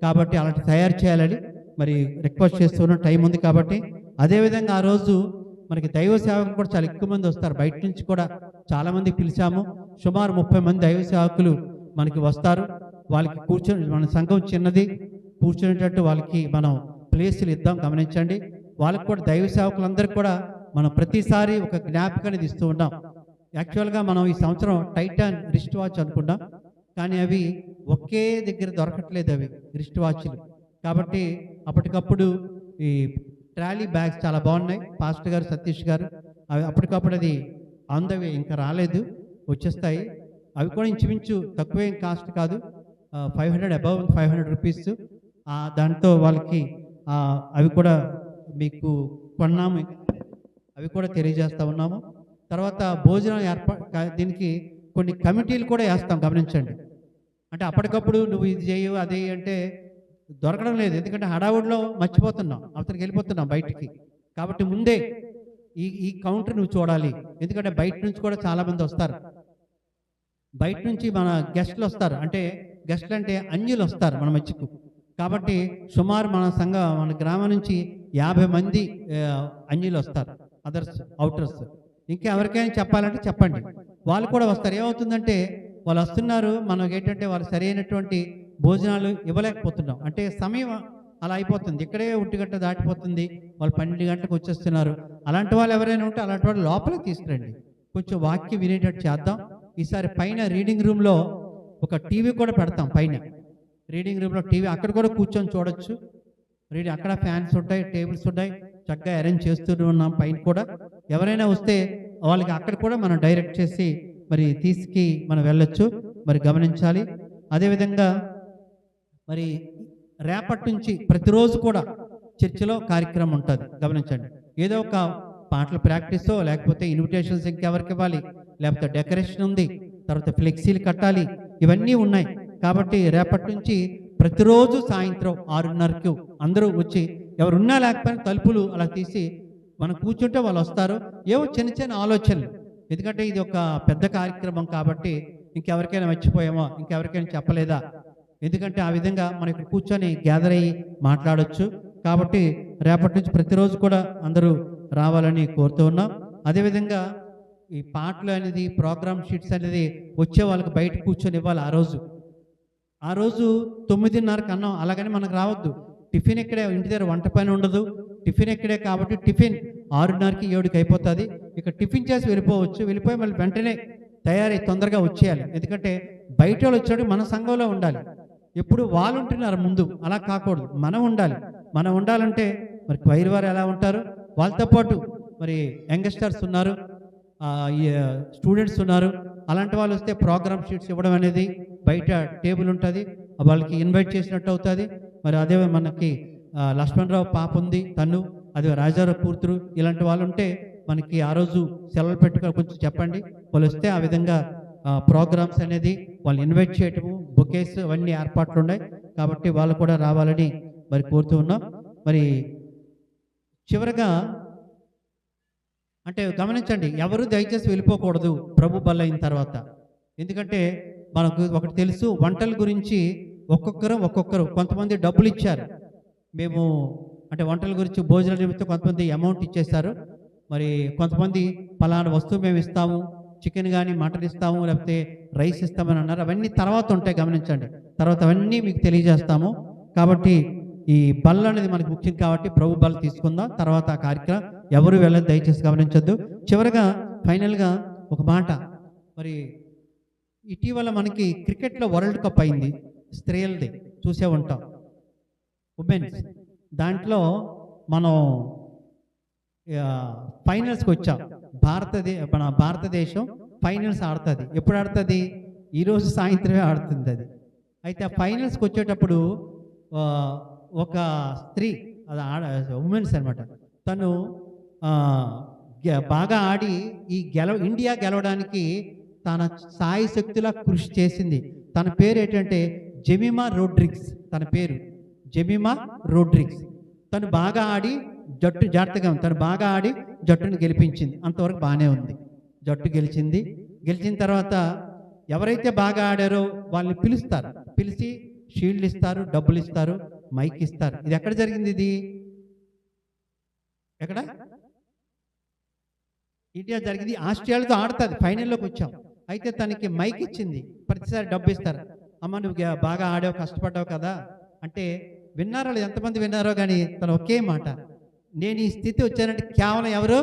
కాబట్టి అలాంటి తయారు చేయాలని మరి రిక్వెస్ట్ చేస్తున్న టైం ఉంది కాబట్టి. అదేవిధంగా ఆ రోజు మనకి దైవ సేవకులు కూడా చాలా ఎక్కువ మంది వస్తారు, బయట నుంచి కూడా చాలామంది పిలిచాము. సుమారు 30 మంది దైవ సేవకులు మనకి వస్తారు. వాళ్ళకి కూర్చొని, మన సంఘం చిన్నది, కూర్చునేటట్టు వాళ్ళకి మనం ప్లేసులు ఇద్దాం, గమనించండి. వాళ్ళకి కూడా దైవ సేవకులందరికీ కూడా మనం ప్రతిసారి ఒక జ్ఞాపకాన్ని ఇస్తూ ఉన్నాం. యాక్చువల్గా మనం ఈ సంవత్సరం టైటాన్ రిస్ట్ వాచ్ అనుకున్నాం, కానీ అవి ఒకే దగ్గర దొరకట్లేదు అవి రిస్ట్ వాచ్లు. కాబట్టి అప్పటికప్పుడు ఈ ట్రాలీ బ్యాగ్స్ చాలా బాగున్నాయి. పాస్టర్ గారు, సతీష్ గారు అవి అప్పటికప్పుడు అది ఆన్ ద వే, ఇంకా రాలేదు, వచ్చేస్తాయి. అవి కూడా ఇంచుమించు తక్కువే కాస్ట్ కాదు, 500 అబౌవ్ 500 రూపీస్. దాంతో వాళ్ళకి అవి కూడా మీకు కొన్నాము, అవి కూడా తెలియజేస్తూ ఉన్నాము. తర్వాత భోజనం దీనికి కొన్ని కమిటీలు కూడా వేస్తాం, గమనించండి. అంటే అప్పటికప్పుడు నువ్వు ఇది చేయు అదే అంటే దొరకడం లేదు, ఎందుకంటే హడావుడిలో మర్చిపోతున్నాం, అవతలికి వెళ్ళిపోతున్నాం బయటికి. కాబట్టి ముందే ఈ కౌంటర్ నువ్వు చూడాలి, ఎందుకంటే బయట నుంచి కూడా చాలామంది వస్తారు. బయట నుంచి మన గెస్ట్లు వస్తారు, అంటే గెస్ట్లు అంటే అన్యులు వస్తారు మన మధ్యకు. కాబట్టి సుమారు మన గ్రామం నుంచి 50 మంది అన్యులు వస్తారు, అదర్స్, అవుటర్స్. ఇంకా ఎవరికైనా చెప్పాలంటే చెప్పండి, వాళ్ళు కూడా వస్తారు. ఏమవుతుందంటే వాళ్ళు వస్తున్నారు, మనకి ఏంటంటే వాళ్ళు సరైనటువంటి భోజనాలు ఇవ్వలేకపోతున్నాం, అంటే సమయం అలా అయిపోతుంది. ఇక్కడే 1 గంట దాటిపోతుంది, వాళ్ళు 12 గంటలకు వచ్చేస్తున్నారు. అలాంటి వాళ్ళు ఎవరైనా ఉంటే అలాంటి వాళ్ళు లోపలికి తీసుకురండి, కొంచెం వాక్యం వినేటట్టు చేద్దాం. ఈసారి పైన రీడింగ్ రూమ్లో ఒక టీవీ కూడా పెడతాం. పైన రీడింగ్ రూమ్లో టీవీ, అక్కడ కూడా కూర్చొని చూడొచ్చు. అక్కడ ఫ్యాన్స్ ఉంటాయి, టేబుల్స్ ఉంటాయి, చక్కగా అరేంజ్ చేస్తూ ఉన్నాం పైన కూడా. ఎవరైనా వస్తే వాళ్ళకి అక్కడ కూడా మనం డైరెక్ట్ చేసి మరి తీసుకు మనం వెళ్ళొచ్చు, మరి గమనించాలి. అదేవిధంగా మరి రేపటి నుంచి ప్రతిరోజు కూడా చర్చిలో కార్యక్రమం ఉంటుంది, గమనించండి. ఏదో ఒక పాటల ప్రాక్టీసో లేకపోతే ఇన్విటేషన్స్ ఇంకెవరికి ఇవ్వాలి, లేకపోతే డెకరేషన్ ఉంది, తర్వాత ఫ్లెక్సీలు కట్టాలి, ఇవన్నీ ఉన్నాయి. కాబట్టి రేపటి నుంచి ప్రతిరోజు సాయంత్రం 6:30కు అందరూ వచ్చి ఎవరున్నా లేకపోయినా తలుపులు అలా తీసి మనం కూర్చుంటే వాళ్ళు వస్తారు. ఏవో చిన్న చిన్న ఆలోచనలు, ఎందుకంటే ఇది ఒక పెద్ద కార్యక్రమం కాబట్టి ఇంకెవరికైనా మర్చిపోయామో, ఇంకెవరికైనా చెప్పలేదా, ఎందుకంటే ఆ విధంగా మనం ఇక్కడ కూర్చొని గ్యాదర్ అయ్యి మాట్లాడొచ్చు. కాబట్టి రేపటి నుంచి ప్రతిరోజు కూడా అందరూ రావాలని కోరుతూ ఉన్నాం. అదేవిధంగా ఈ పాటలు అనేది ప్రోగ్రామ్ షీట్స్ అనేది వచ్చే వాళ్ళకి బయట కూర్చొని ఇవ్వాలి. ఆ రోజు 9:30కి అన్నం, అలాగని మనకు రావద్దు. టిఫిన్ ఇక్కడే, ఇంటి దగ్గర వంట పని ఉండదు, టిఫిన్ ఇక్కడే. కాబట్టి టిఫిన్ 6:30కి 7కి అయిపోతుంది. ఇక్కడ టిఫిన్ చేసి వెళ్ళిపోవచ్చు, వెళ్ళిపోయి మళ్ళీ వెంటనే తయారై తొందరగా వచ్చేయాలి. ఎందుకంటే బయట వాళ్ళు వచ్చాడు మన సంఘంలో ఉండాలి. ఎప్పుడు వాళ్ళు ఉంటున్నారు ముందు, అలా కాకూడదు, మనం ఉండాలి. మనం ఉండాలంటే మరి క్వైర్ వారు ఎలా ఉంటారు, వాళ్ళతో పాటు మరి యంగ్స్టర్స్ ఉన్నారు, స్టూడెంట్స్ ఉన్నారు. అలాంటి వాళ్ళు వస్తే ప్రోగ్రామ్ షీట్స్ ఇవ్వడం అనేది, బయట టేబుల్ ఉంటుంది, వాళ్ళకి ఇన్వైట్ చేసినట్టు అవుతుంది. మరి అదే మనకి లక్ష్మణరావు పాప ఉంది, తను అదే రాజారావు కూతురు, ఇలాంటి వాళ్ళు ఉంటే మనకి ఆ రోజు సెలవులు పెట్టుకొని కొంచెం చెప్పండి. వాళ్ళు వస్తే ఆ విధంగా ప్రోగ్రామ్స్ అనేది వాళ్ళు ఇన్వైట్ చేయటము, బొకేస్ అవన్నీ ఏర్పాట్లు ఉన్నాయి. కాబట్టి వాళ్ళు కూడా రావాలని మరి కోరుతూ ఉన్నాం. మరి చివరగా అంటే గమనించండి, ఎవరు దయచేసి వెళ్ళిపోకూడదు ప్రభు బల్ల అయిన తర్వాత. ఎందుకంటే మనకు ఒకటి తెలుసు, వంటల గురించి ఒక్కొక్కరు కొంతమంది డబ్బులు ఇచ్చారు. మేము అంటే వంటల గురించి భోజనాల నిమిత్తం కొంతమంది అమౌంట్ ఇచ్చేస్తారు. మరి కొంతమంది పలానా వస్తువు మేము ఇస్తాము, చికెన్ కానీ మటన్ ఇస్తాము, లేకపోతే రైస్ ఇస్తామని అన్నారు. అవన్నీ తర్వాత ఉంటాయి, గమనించండి. తర్వాత అవన్నీ మీకు తెలియజేస్తాము. కాబట్టి ఈ బల్ల అనేది మనకు ముఖ్యం కాబట్టి ప్రభు బల్ల తీసుకుందాం. తర్వాత ఆ కార్యక్రమం ఎవరు వెళ్ళదు, దయచేసి గమనించొద్దు. చివరగా ఫైనల్గా ఒక మాట, మరి ఇటీవల మనకి క్రికెట్లో వరల్డ్ కప్ అయింది, స్త్రీలది చూసే ఉంటాం, ఉమెన్స్. దాంట్లో మనం ఫైనల్స్కి వచ్చాం. మన భారతదేశం ఫైనల్స్ ఆడుతుంది. ఎప్పుడు ఆడుతుంది? ఈరోజు సాయంత్రమే ఆడుతుంది అది. అయితే ఆ ఫైనల్స్కి వచ్చేటప్పుడు ఒక స్త్రీ, అది ఉమెన్స్ అనమాట, తను బాగా ఆడి ఇండియా గెలవడానికి తన సాయి శక్తులా కృషి చేసింది. తన పేరు ఏంటంటే జెమిమా రోడ్రిగ్స్. తన పేరు జెమిమా రోడ్రిగ్స్. తను బాగా ఆడి తను బాగా ఆడి జట్టును గెలిపించింది. అంతవరకు బాగానే ఉంది. జట్టు గెలిచింది. గెలిచిన తర్వాత ఎవరైతే బాగా ఆడారో వాళ్ళని పిలుస్తారు, పిలిచి షీల్డ్ ఇస్తారు, డబ్బులు ఇస్తారు, మైక్ ఇస్తారు. ఇది ఎక్కడ జరిగింది? ఇది ఎక్కడ? ఇండియా జరిగింది. ఆస్ట్రేలియాతో ఆడుతుంది, ఫైనల్లోకి వచ్చాం. అయితే తనకి మైక్ ఇచ్చింది, ప్రతిసారి డబ్బు ఇస్తారు. అమ్మ నువ్వు బాగా ఆడావు, కష్టపడ్డావు కదా అంటే, విన్నారో ఎంతమంది విన్నారో కానీ తను ఒకే మాట, నేను ఈ స్థితి వచ్చానంటే కేవలం ఎవరు?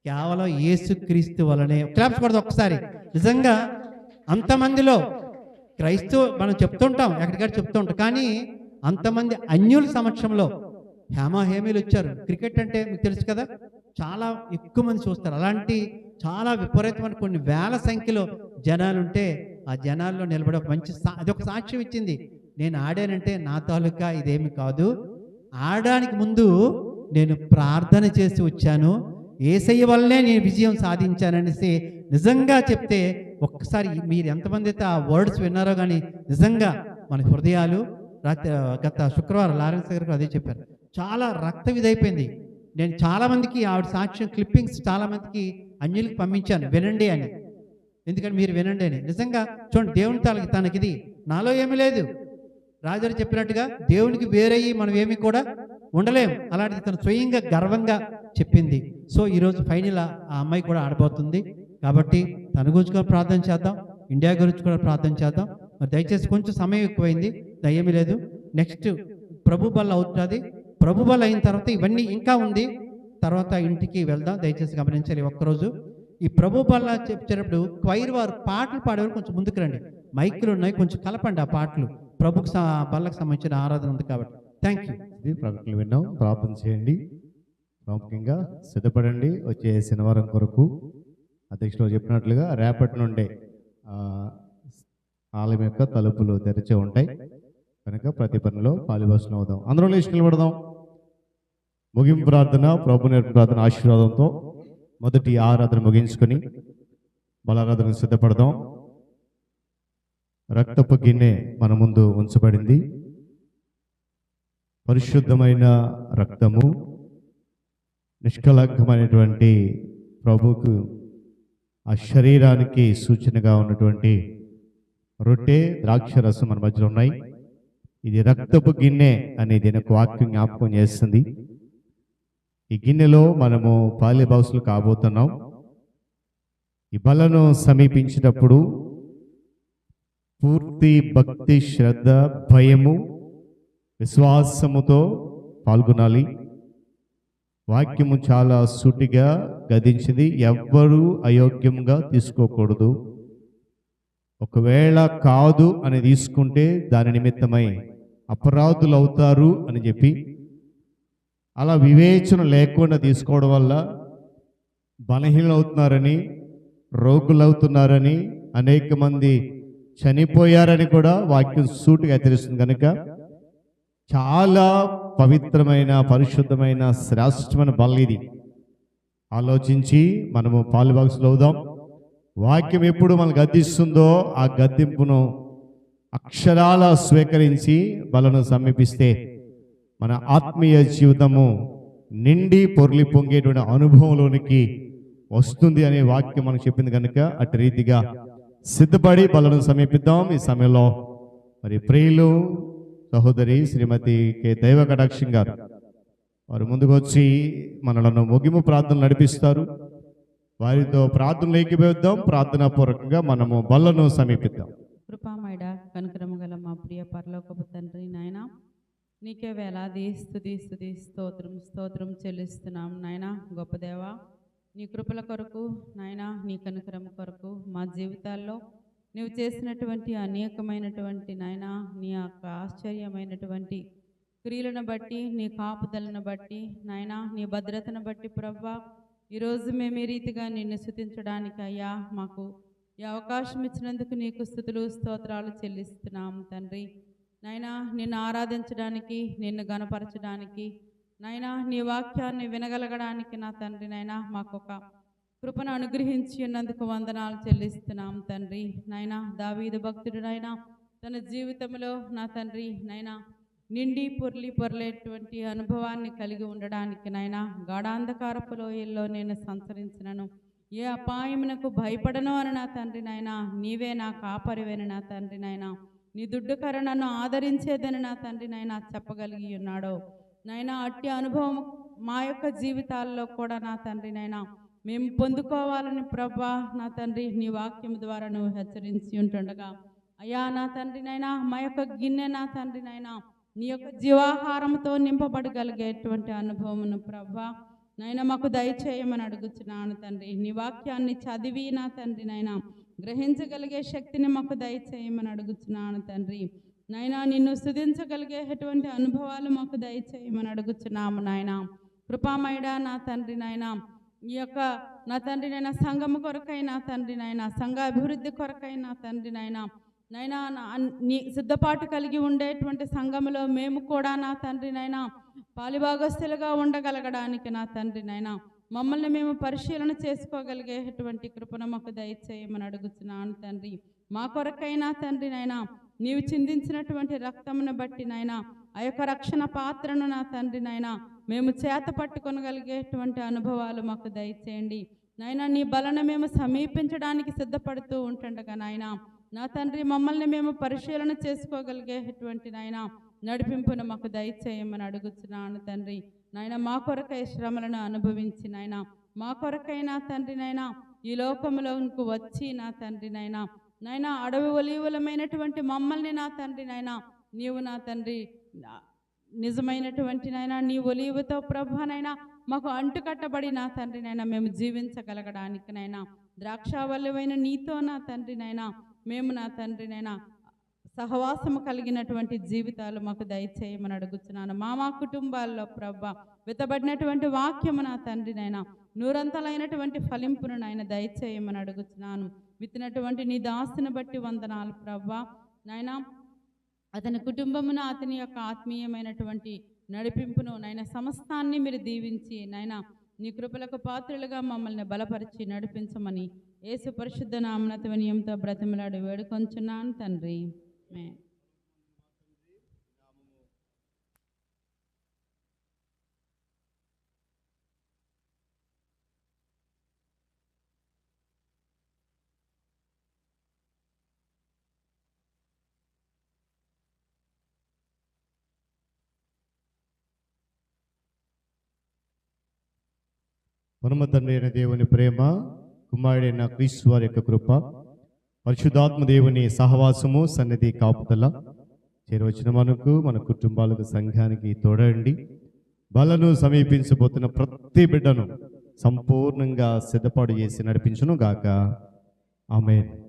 కేవలం యేసుక్రీస్తు వలనే. క్లాప్స్ కొడదాం ఒకసారి. నిజంగా అంతమందిలో మనం చెప్తుంటాం, ఎక్కడికక్కడ చెప్తూ ఉంటాం, కానీ అంతమంది అన్యుల సమక్షంలో హేమీలు వచ్చారు. క్రికెట్ అంటే మీకు తెలుసు కదా, చాలా ఎక్కువ మంది చూస్తారు. అలాంటి చాలా విపరీతమైన కొన్ని వేల సంఖ్యలో జనాలు ఉంటే ఆ జనాల్లో నిలబడి ఒక మంచి అదొక సాక్ష్యం ఇచ్చింది. నేను ఆడానంటే నా తాలూకా ఇదేమి కాదు, ఆడడానికి ముందు నేను ప్రార్థన చేసి వచ్చాను, యేసయ్య వల్లనే నేను విజయం సాధించాననేసి నిజంగా చెప్తే, ఒక్కసారి మీరు ఎంతమంది అయితే ఆ వర్డ్స్ విన్నారో కానీ నిజంగా మన హృదయాలు గత శుక్రవారం లారెన్స్ గారికి అదే చెప్పారు, చాలా రక్త విధైపోయింది. నేను చాలామందికి ఆవిడ సాక్ష్యం క్లిప్పింగ్స్ చాలామందికి అన్యులకి పంపించాను, వినండి అని. ఎందుకంటే మీరు వినండి అని. నిజంగా చూడండి, దేవుని తనకిది నాలో ఏమీ లేదు. రాజారు చెప్పినట్టుగా దేవునికి వేరయ్యి మనం ఏమి కూడా ఉండలేం. అలాంటిది తను స్వయంగా గర్వంగా చెప్పింది. సో ఈరోజు ఫైనల్ ఆ అమ్మాయి కూడా ఆడబోతుంది. కాబట్టి తన గురించి కూడా ప్రార్థన చేద్దాం, ఇండియా గురించి కూడా ప్రార్థన చేద్దాం. మరి దయచేసి కొంచెం సమయం ఎక్కువైంది, దయ్యమీ లేదు. నెక్స్ట్ ప్రభు బల్ల అవుతుంది. ప్రభు బల్ల అయిన తర్వాత ఇవన్నీ ఇంకా ఉంది, తర్వాత ఇంటికి వెళ్దాం. దయచేసి గమనించాలి. ఒక్కరోజు ఈ ప్రభు బల్ల చెప్పేటప్పుడు క్వైర్ వారు పాటలు పాడేవారు కొంచెం ముందుకు రండి, మైకులు ఉన్నాయి, కొంచెం కలపండి ఆ పాటలు. ప్రభుకు బల్లకు సంబంధించిన ఆరాధన ఉంది కాబట్టి. Thank you. ప్రకటనలు విన్నాం, ప్రార్థన చేయండి. ప్రాముఖ్యంగా సిద్ధపడండి. వచ్చే శనివారం కొరకు అధ్యక్షులు చెప్పినట్లుగా రేపటి నుండే ఆలయం యొక్క తలుపులు తెరిచే ఉంటాయి కనుక ప్రతి పనిలో పాలిభాషణ అవుదాం. అందరూ లేచి నిలబడదాం. ముగింపు ప్రార్థన, ప్రభు నేర్పు ప్రార్థన ఆశీర్వాదంతో మొదటి ఆరాధన ముగించుకొని బలారాధనకు సిద్ధపడదాం. రక్తపు గిన్నె మన ముందు ఉంచబడింది. పరిశుద్ధమైన రక్తము, నిష్కలంకమైనటువంటి ప్రభుకు ఆ శరీరానికి సూచనగా ఉన్నటువంటి రొట్టె, ద్రాక్ష రసం మన మధ్యలో ఉన్నాయి. ఇది రక్తపు గిన్నె అనేది దీని ఒక వాక్యం జ్ఞాపకం చేస్తుంది. ఈ గిన్నెలో మనము పాలిభాసులు కాబోతున్నాం. ఈ బలను సమీపించేటప్పుడు పూర్తి భక్తి, శ్రద్ధ, భయము, విశ్వాసముతో పాల్గొనాలి. వాక్యము చాలా సూటిగా గదించింది. ఎవ్వరూ అయోగ్యంగా తీసుకోకూడదు. ఒకవేళ కాదు అని తీసుకుంటే దాని నిమిత్తమై అపరాధులు అవుతారు అని చెప్పి, అలా వివేచన లేకుండా తీసుకోవడం వల్ల బలహీనలు అవుతున్నారని, రోగులు అవుతున్నారని, అనేక మంది చనిపోయారని కూడా వాక్యం సూటిగా హెచ్చరిస్తుంది. కనుక చాలా పవిత్రమైన, పరిశుద్ధమైన, శ్రేష్టమైన బల ఇది. ఆలోచించి మనము పాలుభాగస్తులు అవుదాం. వాక్యం ఎప్పుడు మనకు గద్దిస్తుందో ఆ గద్దింపును అక్షరాల స్వీకరించి బలను సమీపిస్తే మన ఆత్మీయ జీవితము నిండి పొర్లి పొంగేటువంటి అనుభవంలోనికి వస్తుంది అనే వాక్యం మనకు చెప్పింది. కనుక అటు రీతిగా సిద్ధపడి బలను సమీపిద్దాం. ఈ సమయంలో మరి ప్రియులు సహోదరి శ్రీమతి కె దైవ కటాక్షం గారు వారు ముందుకు వచ్చి మనలను ముగింపు ప్రార్థనలు నడిపిస్తారు. వారితో ప్రార్థనలు ఏకీభవిద్దాం. ప్రార్థనాపూర్వకంగా మనము బలను సమీపిద్దాం. కృపామయుడ, కనుకరము గల మా ప్రియ పరలోకపు తండ్రి, నాయన నీకే వేలాది స్తుతి స్తుతి స్తోత్రం చెల్లిస్తున్నాం. నాయన గొప్ప దేవా, నీ కృపల కొరకు, నాయన నీ కనుకరం కొరకు మా జీవితాల్లో నువ్వు చేసినటువంటి అనేకమైనటువంటి నాయన నీ యొక్క ఆశ్చర్యమైనటువంటి క్రియలను బట్టి, నీ కాపుదలను బట్టి, నాయన నీ భద్రతను బట్టి ప్రభువా, ఈరోజు మేము ఈ రీతిగా నిన్ను స్తుతించడానికి అయ్యా మాకు ఈ అవకాశం ఇచ్చినందుకు నీకు స్తుతులు స్తోత్రాలు చెల్లిస్తున్నాం తండ్రి. నాయనా నిన్ను ఆరాధించడానికి, నిన్ను గణపరచడానికి, నాయనా నీ వాక్యాన్ని వినగలగడానికి నా తండ్రి నాయనా మాకొక కృపను అనుగ్రహించి ఉన్నందుకు వందనాలు చెల్లిస్తున్నాం తండ్రి. నాయనా దావీదు భక్తుడు నాయనా తన జీవితంలో నా తండ్రి నాయనా నిండి పొర్లేటువంటి అనుభవాన్ని కలిగి ఉండడానికి నాయనా గాఢాంధకారపు లోయల్లో నేను సంచరించినను, ఏ అపాయమునకు భయపడను అని నా తండ్రి నాయనా నీవే నా కాపరివేని నా తండ్రి నాయనా నీ దుడ్డు కర్ర నన్ను ఆదరించేదని నా తండ్రి నాయనా చెప్పగలిగి ఉన్నాడో నాయనా అట్టి అనుభవం మా యొక్క జీవితాల్లో కూడా నా తండ్రి నాయనా మేము పొందుకోవాలని ప్రభా నా తండ్రి నీ వాక్యం ద్వారా నువ్వు హెచ్చరించి ఉంటుండగా అయ్యా నా తండ్రి నాయనా మా యొక్క గిన్నె నా తండ్రి నాయనా నీ యొక్క జీవాహారంతో నింపబడగలిగేటువంటి అనుభవమును ప్రభా నాయన మాకు దయచేయమని అడుగుతున్నాను తండ్రి. నీ వాక్యాన్ని చదివి నా తండ్రి నాయన గ్రహించగలిగే శక్తిని మాకు దయచేయమని అడుగుతున్నాను తండ్రి. నాయన నిన్ను స్తుతించగలిగేటువంటి అనుభవాలు మాకు దయచేయమని అడుగుతున్నాము నాయన. కృపామయుడా నా తండ్రి నాయన ఈ యొక్క నా తండ్రి నాయన సంఘము కొరకై నా తండ్రి నాయన సంఘ అభివృద్ధి కొరకై నా తండ్రి నాయన నైనా నీ సిద్ధపాటు కలిగి ఉండేటువంటి సంఘములో మేము కూడా నా తండ్రి నైనా పాలిభాగస్తులుగా ఉండగలగడానికి నా తండ్రి నైనా మమ్మల్ని మేము పరిశీలన చేసుకోగలిగేటువంటి కృపను మాకు దయచేయమని అడుగుతున్నాను తండ్రి. మా కొరకైనా తండ్రి నైనా నీవు చిందించినటువంటి రక్తమును బట్టి నైనా ఆ యొక్క రక్షణ పాత్రను నా తండ్రి నైనా మేము చేత పట్టుకొనగలిగేటువంటి అనుభవాలు మాకు దయచేయండి నైనా. నీ బలను మేము సమీపించడానికి సిద్ధపడుతూ ఉంటుండగా నాయనా నా తండ్రి మమ్మల్ని మేము పరిశీలన చేసుకోగలిగేటువంటి నాయన నడిపింపును మాకు దయచేయమని అడుగుతున్నాను తండ్రి. నాయన మా కొరకై శ్రమలను అనుభవించి నాయన మా కొరకై నా తండ్రి నైనా ఈ లోకంలోకి వచ్చి నా తండ్రి నైనా నైనా అడవి ఒలీవులమైనటువంటి మమ్మల్ని నా తండ్రి నైనా నీవు నా తండ్రి నిజమైనటువంటి నైనా నీ ఒలీవుతో ప్రభానైనా మాకు అంటుకట్టబడి నా తండ్రి నైనా మేము జీవించగలగడానికి నైనా ద్రాక్షావల్లివైన నీతో నా తండ్రి నైనా మేము నా తండ్రి నైనా సహవాసము కలిగినటువంటి జీవితాలు మాకు దయచేయమని అడుగుతున్నాను. మా కుటుంబాల్లో ప్రభా విత్తబడినటువంటి వాక్యము నా తండ్రి నైనా నూరంతలైనటువంటి ఫలింపును నాయన దయచేయమని అడుగుతున్నాను. విత్తినటువంటి నీ దాసుని బట్టి వందనాలు ప్రభా. నాయన అతని కుటుంబమును అతని యొక్క ఆత్మీయమైనటువంటి నడిపింపును నాయన సమస్తాన్ని మీరు దీవించి నాయన నీ కృపలకు పాత్రలుగా మమ్మల్ని బలపరిచి నడిపించమని యేసు పరిశుద్ధ నామమున వినయంతో బ్రతిమలాడి వేడుకొంచున్నాను తండ్రి. ఆమేన్. పరమ తండ్రి అయిన దేవుని ప్రేమ, కుమారుడైన క్రీస్తు వారి యొక్క కృప, పరిశుద్ధాత్మ దేవుని సహవాసము, సన్నిధి, కాపుదల చేరవచ్చిన మనకు, మన కుటుంబాలకు, సంఘానికి తోడండి. బలను సమీపించబోతున్న ప్రతి బిడ్డను సంపూర్ణంగా సిద్ధపాటు చేసి నడిపించును గాక. ఆమేన్.